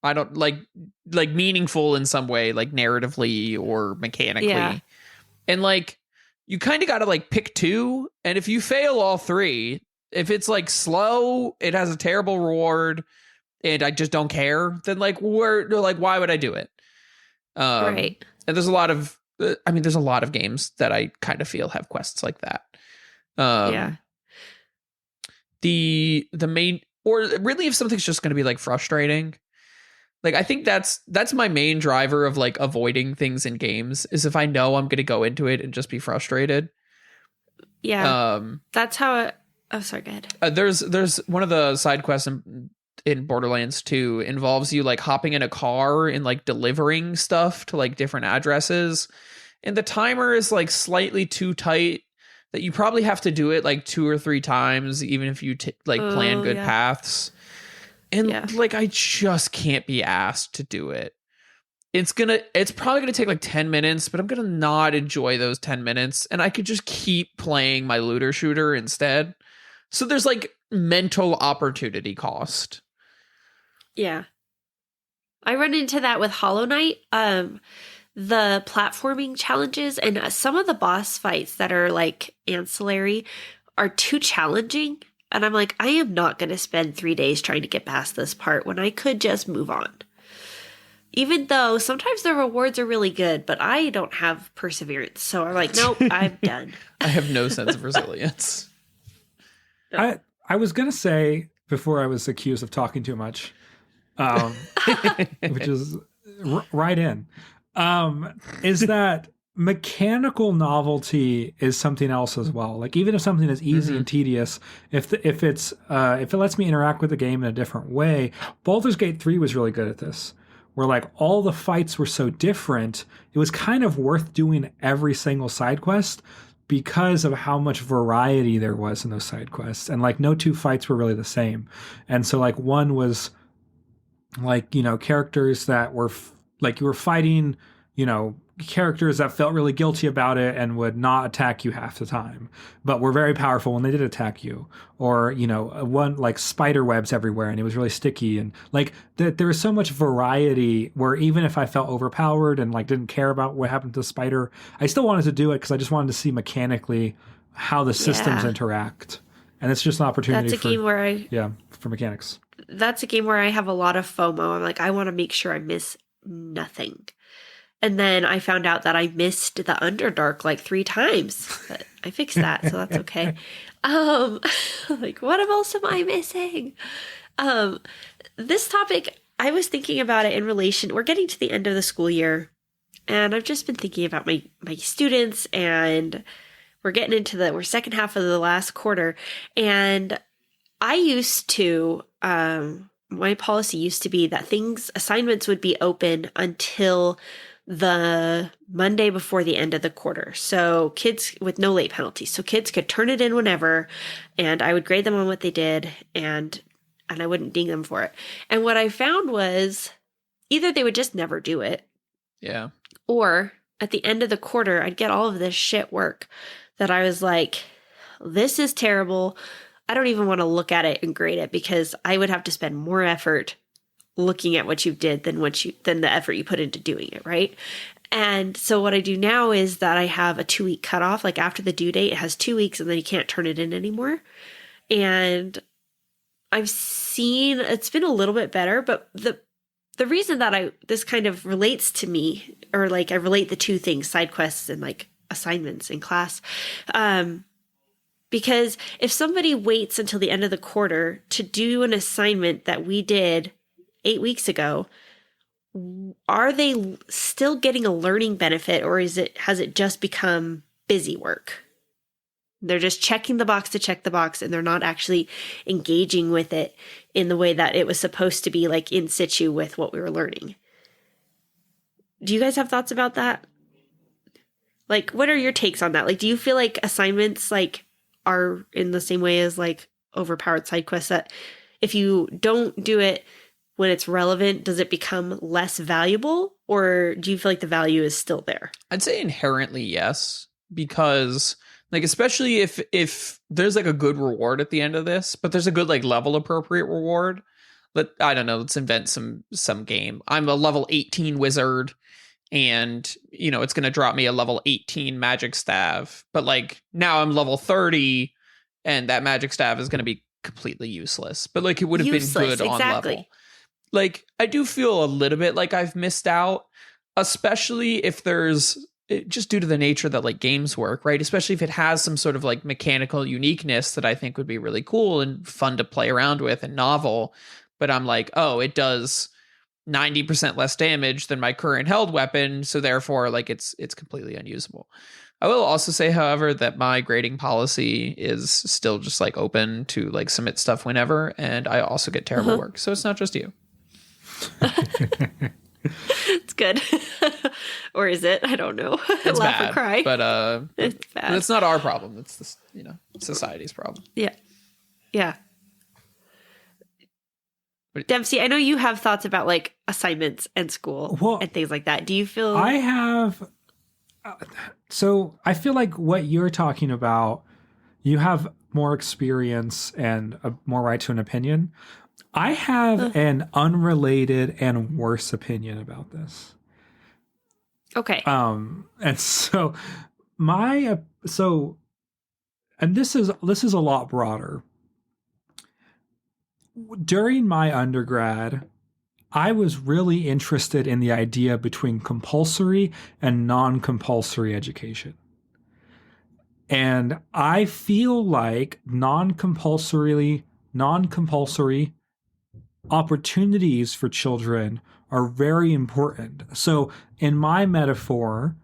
Speaker 2: I don't like meaningful in some way, like narratively or mechanically.
Speaker 3: Yeah.
Speaker 2: And like, you kind of got to like pick two. And if you fail all three, if it's like slow, it has a terrible reward, and I just don't care, then like why would I do it?
Speaker 3: Right.
Speaker 2: And there's a lot of games that I kind of feel have quests like that.
Speaker 3: Yeah.
Speaker 2: The main, or really if something's just going to be like frustrating, like I think that's my main driver of like avoiding things in games, is if I know I'm going to go into it and just be frustrated.
Speaker 3: Yeah. That's how oh, sorry, go ahead.
Speaker 2: There's one of the side quests in Borderlands 2 involves you like hopping in a car and like delivering stuff to like different addresses. And the timer is like slightly too tight that you probably have to do it like 2 or 3 times, even if you plan good paths. And like, I just can't be asked to do it. It's probably gonna take like 10 minutes, but I'm gonna not enjoy those 10 minutes. And I could just keep playing my looter shooter instead. So there's like mental opportunity cost.
Speaker 3: Yeah. I run into that with Hollow Knight. The platforming challenges and some of the boss fights that are like ancillary are too challenging. And I'm like, I am not going to spend 3 days trying to get past this part when I could just move on. Even though sometimes the rewards are really good, but I don't have perseverance. So I'm like, nope, I'm done.
Speaker 2: I have no sense of resilience.
Speaker 1: I was going to say, before I was accused of talking too much, which is right in, is that mechanical novelty is something else as well. Like, even if something is easy and tedious, if it lets me interact with the game in a different way, Baldur's Gate 3 was really good at this, where like all the fights were so different, it was kind of worth doing every single side quest because of how much variety there was in those side quests. And like, no two fights were really the same. And so like, one was like, characters that were like, you were fighting, characters that felt really guilty about it and would not attack you half the time, but were very powerful when they did attack you. Or, one like spider webs everywhere and it was really sticky. And like there was so much variety where even if I felt overpowered and like didn't care about what happened to the spider, I still wanted to do it because I just wanted to see mechanically how the systems interact. And it's just an opportunity for mechanics.
Speaker 3: That's a game where I have a lot of FOMO. I'm like, I want to make sure I miss nothing. And then I found out that I missed the Underdark like 3 times. But I fixed that, so that's okay. Like, what else am I missing? This topic, I was thinking about it in relation. We're getting to the end of the school year, and I've just been thinking about my students, and we're getting into we're second half of the last quarter, and I used to, my policy used to be that assignments would be open until the Monday before the end of the quarter. So kids with no late penalties. So kids could turn it in whenever, and I would grade them on what they did, and I wouldn't ding them for it. And what I found was either they would just never do it.
Speaker 2: Yeah.
Speaker 3: Or at the end of the quarter, I'd get all of this shit work that I was like, this is terrible. I don't even want to look at it and grade it because I would have to spend more effort looking at what you did than the effort you put into doing it, right? And so what I do now is that I have a 2-week cutoff. Like after the due date, it has 2 weeks and then you can't turn it in anymore. And I've seen it's been a little bit better, but the reason that this kind of relates to me, or like I relate the two things, side quests and like assignments in class, because if somebody waits until the end of the quarter to do an assignment that we did 8 weeks ago, are they still getting a learning benefit, or has it just become busy work? They're just checking the box to check the box, and they're not actually engaging with it in the way that it was supposed to be, like in situ with what we were learning. Do you guys have thoughts about that? Like, what are your takes on that? Like, do you feel like assignments like are in the same way as like overpowered side quests, that if you don't do it when it's relevant, does it become less valuable, or do you feel like the value is still there?
Speaker 2: I'd say inherently yes, because like especially if there's like a good reward at the end of this, but there's a good like level appropriate reward. I don't know, let's invent some game. I'm a level 18 wizard, and you know it's going to drop me a level 18 magic staff, but like now I'm level 30 and that magic staff is going to be completely useless, but like it would have been good on level. Like I do feel a little bit like I've missed out, especially if there's just due to the nature that like games work, right? Especially if it has some sort of like mechanical uniqueness that I think would be really cool and fun to play around with and novel. But I'm like, oh, it does 90% less damage than my current held weapon, so therefore like it's completely unusable. I will also say, however, that my grading policy is still just like open to like submit stuff whenever, and I also get terrible work, so it's not just you.
Speaker 3: It's good. Or is it? I don't know.
Speaker 2: It's
Speaker 3: Laugh
Speaker 2: bad,
Speaker 3: or cry.
Speaker 2: but
Speaker 3: it's bad.
Speaker 2: But it's not our problem. It's this, society's problem.
Speaker 3: Yeah. Dempsey, I know you have thoughts about like assignments and school and things like that. Do you feel?
Speaker 1: I have. So I feel like what you're talking about, you have more experience and a more right to an opinion. I have an unrelated and worse opinion about this.
Speaker 3: Okay.
Speaker 1: And so and this is a lot broader. During my undergrad, I was really interested in the idea between compulsory and non-compulsory education. And I feel like non-compulsory opportunities for children are very important. So in my metaphor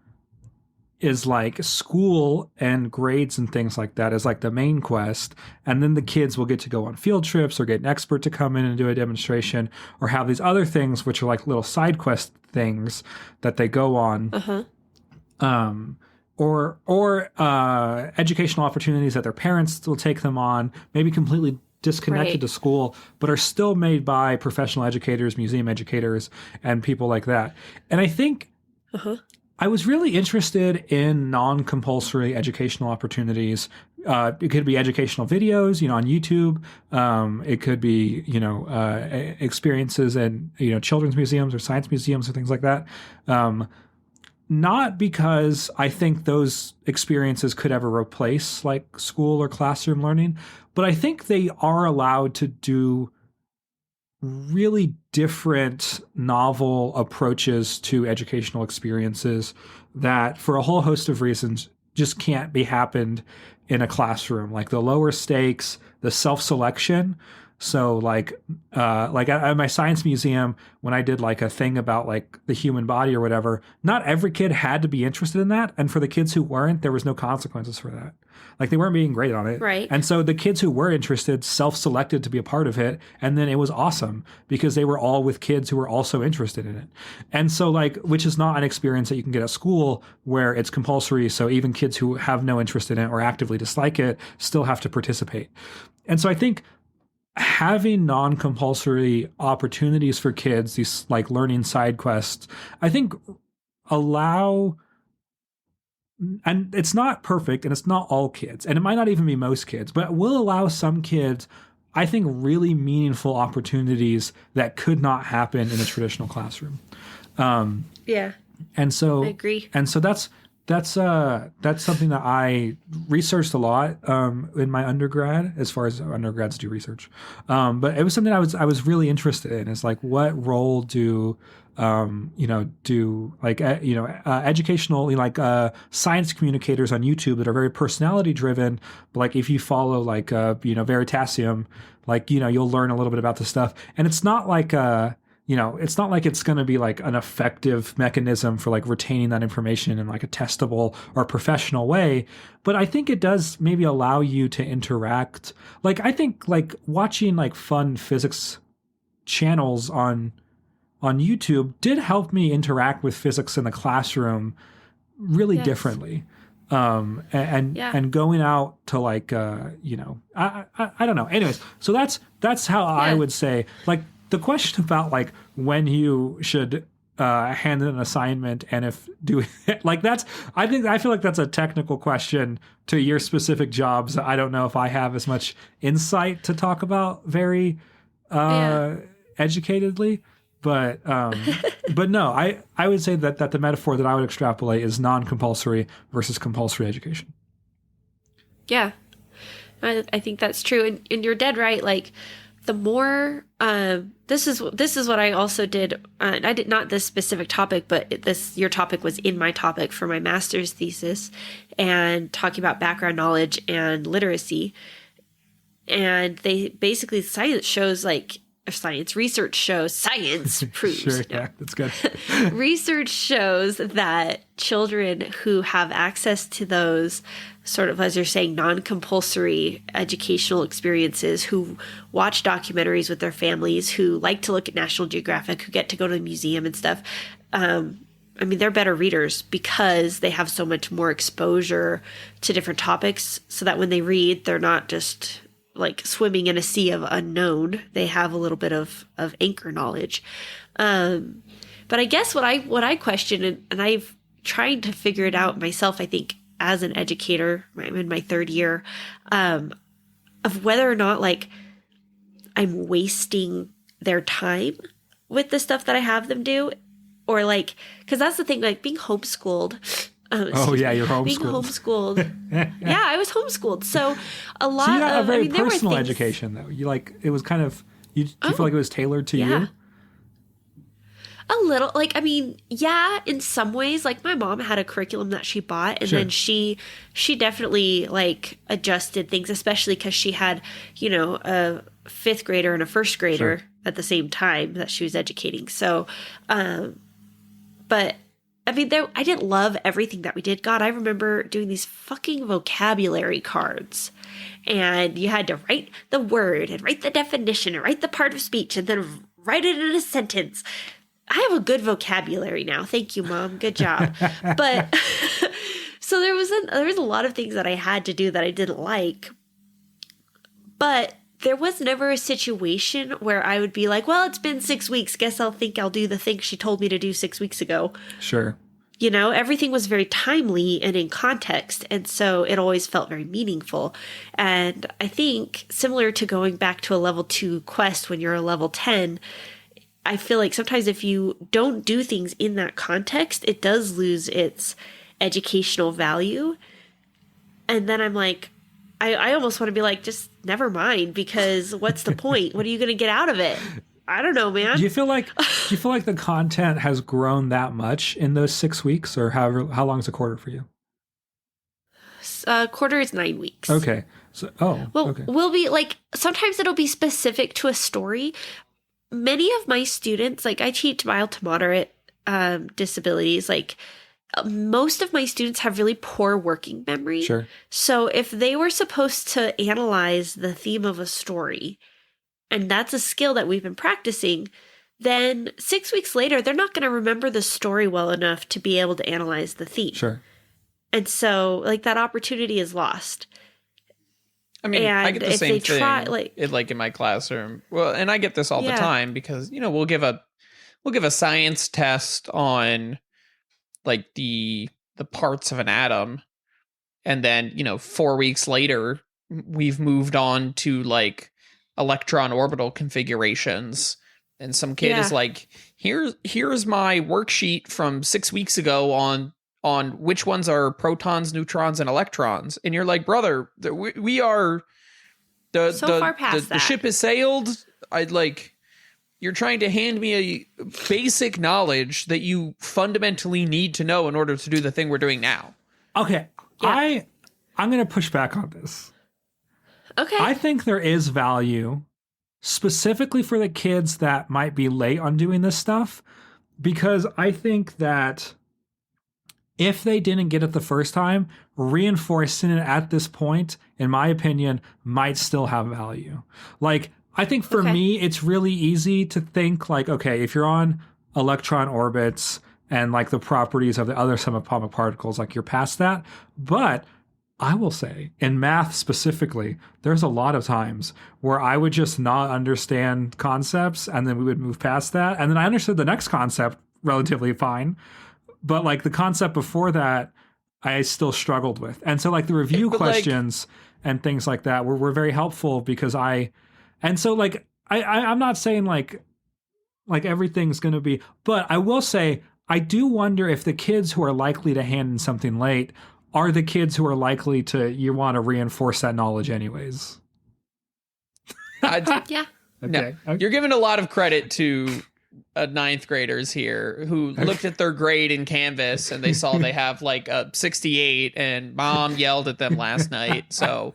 Speaker 1: is like school and grades and things like that is like the main quest. And then the kids will get to go on field trips or get an expert to come in and do a demonstration or have these other things, which are like little side quest things that they go on. Or educational opportunities that their parents will take them on, maybe completely disconnected to school, but are still made by professional educators, museum educators, and people like that. And I think I was really interested in non-compulsory educational opportunities. It could be educational videos, on YouTube. It could be, experiences in, children's museums or science museums or things like that. Not because I think those experiences could ever replace like school or classroom learning, but I think they are allowed to do really different novel approaches to educational experiences that for a whole host of reasons just can't be happened in a classroom. Like the lower stakes, the self-selection, So like at my science museum, when I did like a thing about like the human body or whatever, not every kid had to be interested in that. And for the kids who weren't, there was no consequences for that. Like they weren't being graded on it.
Speaker 3: Right.
Speaker 1: And so the kids who were interested self-selected to be a part of it. And then it was awesome because they were all with kids who were also interested in it. And so like, which is not an experience that you can get at school where it's compulsory. So even kids who have no interest in it or actively dislike it still have to participate. And so I think having non-compulsory opportunities for kids, these like learning side quests, I think allow, and it's not perfect and it's not all kids, and it might not even be most kids, but it will allow some kids, I think, really meaningful opportunities that could not happen in a traditional classroom.
Speaker 3: Yeah.
Speaker 1: And so
Speaker 3: I agree.
Speaker 1: And so that's something that I researched a lot in my undergrad, as far as undergrads do research. But it was something I was really interested in. Is like, what role do educational, science communicators on YouTube that are very personality driven. But like if you follow like Veritasium, like you'll learn a little bit about this stuff, and it's not like it's not like it's going to be like an effective mechanism for like retaining that information in like a testable or professional way. But I think it does maybe allow you to interact. Like, I think like watching like fun physics channels on YouTube did help me interact with physics in the classroom really differently. And going out to like, I don't know. Anyways, so that's how I would say, like, the question about like when you should hand in an assignment and if doing it, like I feel like that's a technical question to your specific jobs. I don't know if I have as much insight to talk about very educatedly, but no, I would say that the metaphor that I would extrapolate is non-compulsory versus compulsory education.
Speaker 3: Yeah, I think that's true, and you're dead right. Like, the more this is what I also did. I did not this specific topic, but your topic was in my topic for my master's thesis, and talking about background knowledge and literacy. And they basically research shows science proves.
Speaker 1: Sure, yeah, that's good.
Speaker 3: Research shows that children who have access to those sort of, as you're saying, non-compulsory educational experiences, who watch documentaries with their families, who like to look at National Geographic, who get to go to the museum and stuff. They're better readers because they have so much more exposure to different topics, so that when they read, they're not just like swimming in a sea of unknown. They have a little bit of anchor knowledge. But I guess what I question, and I've tried to figure it out myself, I think, as an educator, I'm in my third year, of whether or not like I'm wasting their time with the stuff that I have them do, or like, because that's the thing, like being homeschooled.
Speaker 1: You're homeschooled.
Speaker 3: Being homeschooled. Yeah, I was homeschooled. So a lot.
Speaker 1: So you got a very personal education, though. You like, it was kind of, do you feel like it was tailored to you?
Speaker 3: A little, like, in some ways. Like, my mom had a curriculum that she bought, and then she definitely like adjusted things, especially because she had, a fifth grader and a first grader at the same time that she was educating. So, but I didn't love everything that we did. God, I remember doing these fucking vocabulary cards, and you had to write the word and write the definition and write the part of speech and then write it in a sentence. I have a good vocabulary now. Thank you, Mom. Good job. But so there was a lot of things that I had to do that I didn't like, but there was never a situation where I would be like, well, it's been 6 weeks. Guess I'll do the thing she told me to do 6 weeks ago.
Speaker 1: Sure.
Speaker 3: Everything was very timely and in context. And so it always felt very meaningful. And I think similar to going back to a level 2 quest when you're a level 10, I feel like sometimes if you don't do things in that context, it does lose its educational value. And then I'm like, I almost want to be like, just never mind, because what's the point? What are you going to get out of it? I don't know, man.
Speaker 1: Do you feel like the content has grown that much in those 6 weeks, or how long is a quarter for you?
Speaker 3: quarter is 9 weeks.
Speaker 1: Okay. So, okay.
Speaker 3: We'll be like, sometimes it'll be specific to a story. Many of my students, like I teach mild to moderate disabilities, like most of my students have really poor working memory.
Speaker 1: Sure.
Speaker 3: So if they were supposed to analyze the theme of a story, and that's a skill that we've been practicing, then 6 weeks later, they're not going to remember the story well enough to be able to analyze the theme.
Speaker 1: Sure.
Speaker 3: And so, like, that opportunity is lost.
Speaker 2: I mean,
Speaker 3: and
Speaker 2: I get the same thing like in my classroom. Well, and I get this all the time because, you know, we'll give a science test on like the parts of an atom, and then, you know, 4 weeks later we've moved on to like electron orbital configurations, and some kid is like, here's my worksheet from 6 weeks ago on which ones are protons, neutrons, and electrons. And you're like, brother, we are
Speaker 3: far past that.
Speaker 2: The ship has sailed. You're trying to hand me a basic knowledge that you fundamentally need to know in order to do the thing we're doing now.
Speaker 1: Okay.
Speaker 3: Yeah.
Speaker 1: I'm going to push back on this.
Speaker 3: Okay.
Speaker 1: I think there is value specifically for the kids that might be late on doing this stuff, because I think that if they didn't get it the first time, reinforcing it at this point, in my opinion, might still have value. Like, I think for me, it's really easy to think like, okay, if you're on electron orbits and like the properties of the other subatomic particles, like you're past that. But I will say, in math specifically, there's a lot of times where I would just not understand concepts and then we would move past that. And then I understood the next concept relatively fine. But like the concept before that, I still struggled with. And so like the review questions and things like that were very helpful because I'm not saying like everything's going to be, but I will say, I do wonder if the kids who are likely to hand in something late are the kids who are likely you want to reinforce that knowledge anyways.
Speaker 3: Yeah.
Speaker 2: Okay. No, you're giving a lot of credit to ninth graders here who looked at their grade in Canvas and they saw they have like a 68 and mom yelled at them last night. So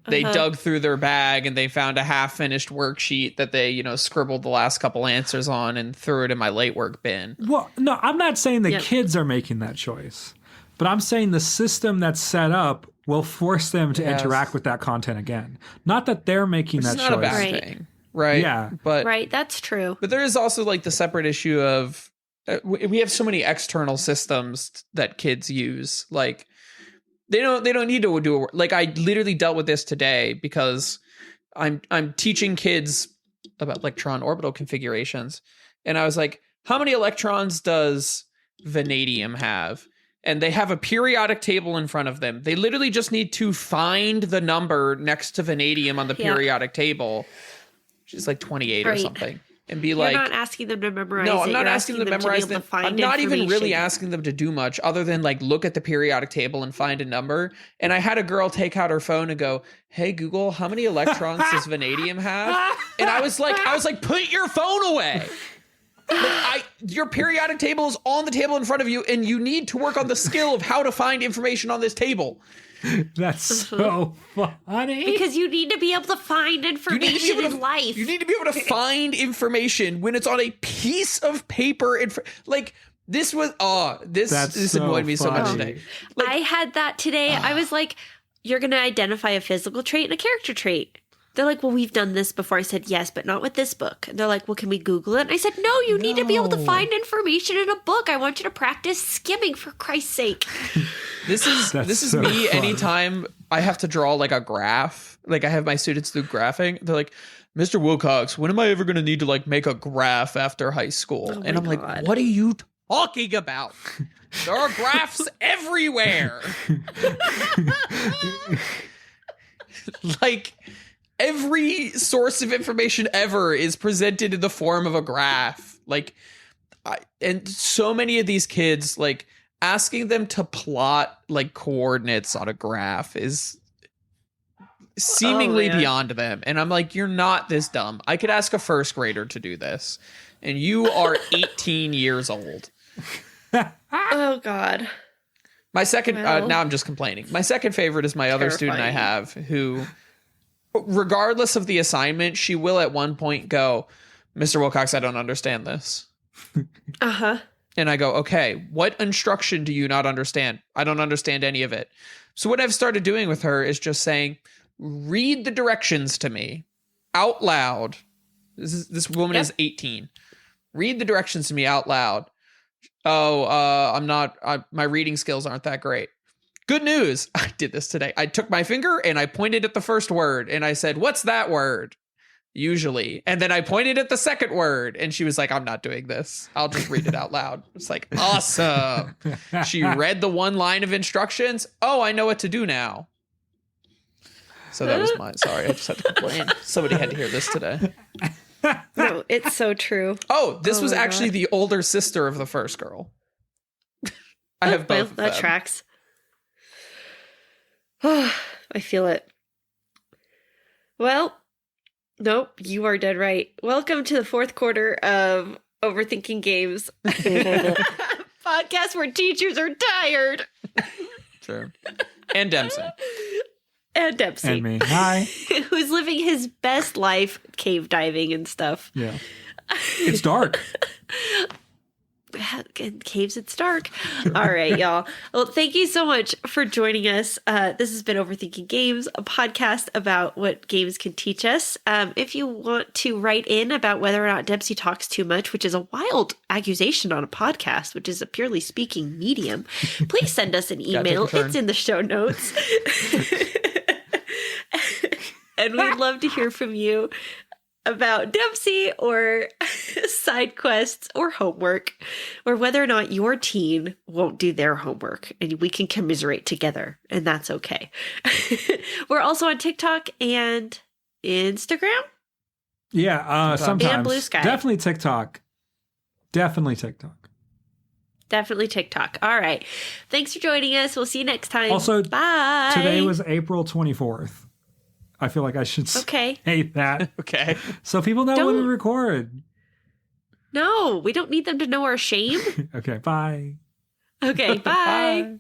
Speaker 2: they dug through their bag and they found a half finished worksheet that they, you know, scribbled the last couple answers on and threw it in my late work bin.
Speaker 1: Well, no, I'm not saying the kids are making that choice, but I'm saying the system that's set up will force them to interact with that content again. Not that they're making that choice.
Speaker 2: It's not a bad thing. Right.
Speaker 1: Yeah.
Speaker 2: But
Speaker 3: right. That's true.
Speaker 2: But there is also like the separate issue of we have so many external systems that kids use. Like they don't need to do it. Like I literally dealt with this today because I'm teaching kids about electron orbital configurations. And I was like, how many electrons does vanadium have? And they have a periodic table in front of them. They literally just need to find the number next to vanadium on the periodic table. She's like 28 or something, and be like,
Speaker 3: you're not asking them to memorize.
Speaker 2: No, I'm not asking them to memorize them. I'm not even really asking them to do much other than like look at the periodic table and find a number. And I had a girl take out her phone and go, "Hey Google, how many electrons does vanadium have?" And I was like, put your phone away. Like your periodic table is on the table in front of you, and you need to work on the skill of how to find information on this table.
Speaker 1: That's so funny.
Speaker 3: Because you need to be able to find information in life.
Speaker 2: You need to be able to find information when it's on a piece of paper. Like this was, this annoyed me so much today. Like,
Speaker 3: I had that today. I was like, you're going to identify a physical trait and a character trait. They're like, well, we've done this before. I said, yes, but not with this book. And they're like, well, can we Google it? And I said, no, you need to be able to find information in a book. I want you to practice skimming, for Christ's sake.
Speaker 2: This is so me funny. Anytime I have to draw like a graph. Like I have my students do graphing. They're like, Mr. Wilcox, when am I ever going to need to like make a graph after high school? And I'm like, what are you talking about? There are graphs everywhere. Like every source of information ever is presented in the form of a graph. Like, and so many of these kids, like asking them to plot like coordinates on a graph is seemingly beyond them. And I'm like, you're not this dumb. I could ask a first grader to do this, and you are 18 years old.
Speaker 3: Oh God.
Speaker 2: My second,
Speaker 3: Well,
Speaker 2: now I'm just complaining. My second favorite is my other student I
Speaker 3: terrifying.
Speaker 2: have who, regardless of the assignment, she will at one point go, Mr. Wilcox, I don't understand this.
Speaker 3: Uh-huh.
Speaker 2: And I go, okay, what instruction do you not understand? I don't understand any of it. So what I've started doing with her is just saying, read the directions to me out loud. This woman is 18. Read the directions to me out loud. My reading skills aren't that great. Good news. I did this today. I took my finger and I pointed at the first word and I said, what's that word? Usually. And then I pointed at the second word and she was like, I'm not doing this. I'll just read it out loud. It's like, awesome. She read the one line of instructions. Oh, I know what to do now. So that was mine. Sorry, I just had to complain. Somebody had to hear this today.
Speaker 3: No, it's so true.
Speaker 2: Oh, this was
Speaker 3: my
Speaker 2: actually
Speaker 3: God.
Speaker 2: the older sister of the first girl. I have both
Speaker 3: Well,
Speaker 2: of
Speaker 3: that
Speaker 2: them.
Speaker 3: tracks. I feel it. Well, nope, you are dead right. Welcome to the fourth quarter of Overthinking Games podcast where teachers are tired.
Speaker 2: True. And Dempsey.
Speaker 3: And Dempsey.
Speaker 1: And me. Hi.
Speaker 3: Who's living his best life cave diving and stuff.
Speaker 1: Yeah. It's dark.
Speaker 3: In caves, it's dark. All right, y'all. Well, thank you so much for joining us. This has been Overthinking Games, a podcast about what games can teach us. If you want to write in about whether or not Dempsey talks too much, which is a wild accusation on a podcast, which is a purely speaking medium, please send us an email. It's in the show notes. And we'd love to hear from you about Dempsey or side quests or homework, or whether or not your teen won't do their homework, and we can commiserate together, and that's okay. We're also on TikTok and Instagram.
Speaker 1: Yeah, sometimes.
Speaker 3: And Blue Sky.
Speaker 1: Definitely TikTok. Definitely TikTok.
Speaker 3: Definitely TikTok. All right. Thanks for joining us. We'll see you next time.
Speaker 1: Also,
Speaker 3: bye.
Speaker 1: Today was April 24th. I feel like I should say that.
Speaker 2: Okay.
Speaker 1: So people know when we record.
Speaker 3: No, we don't need them to know our shame.
Speaker 1: Okay, bye.
Speaker 3: Okay, bye.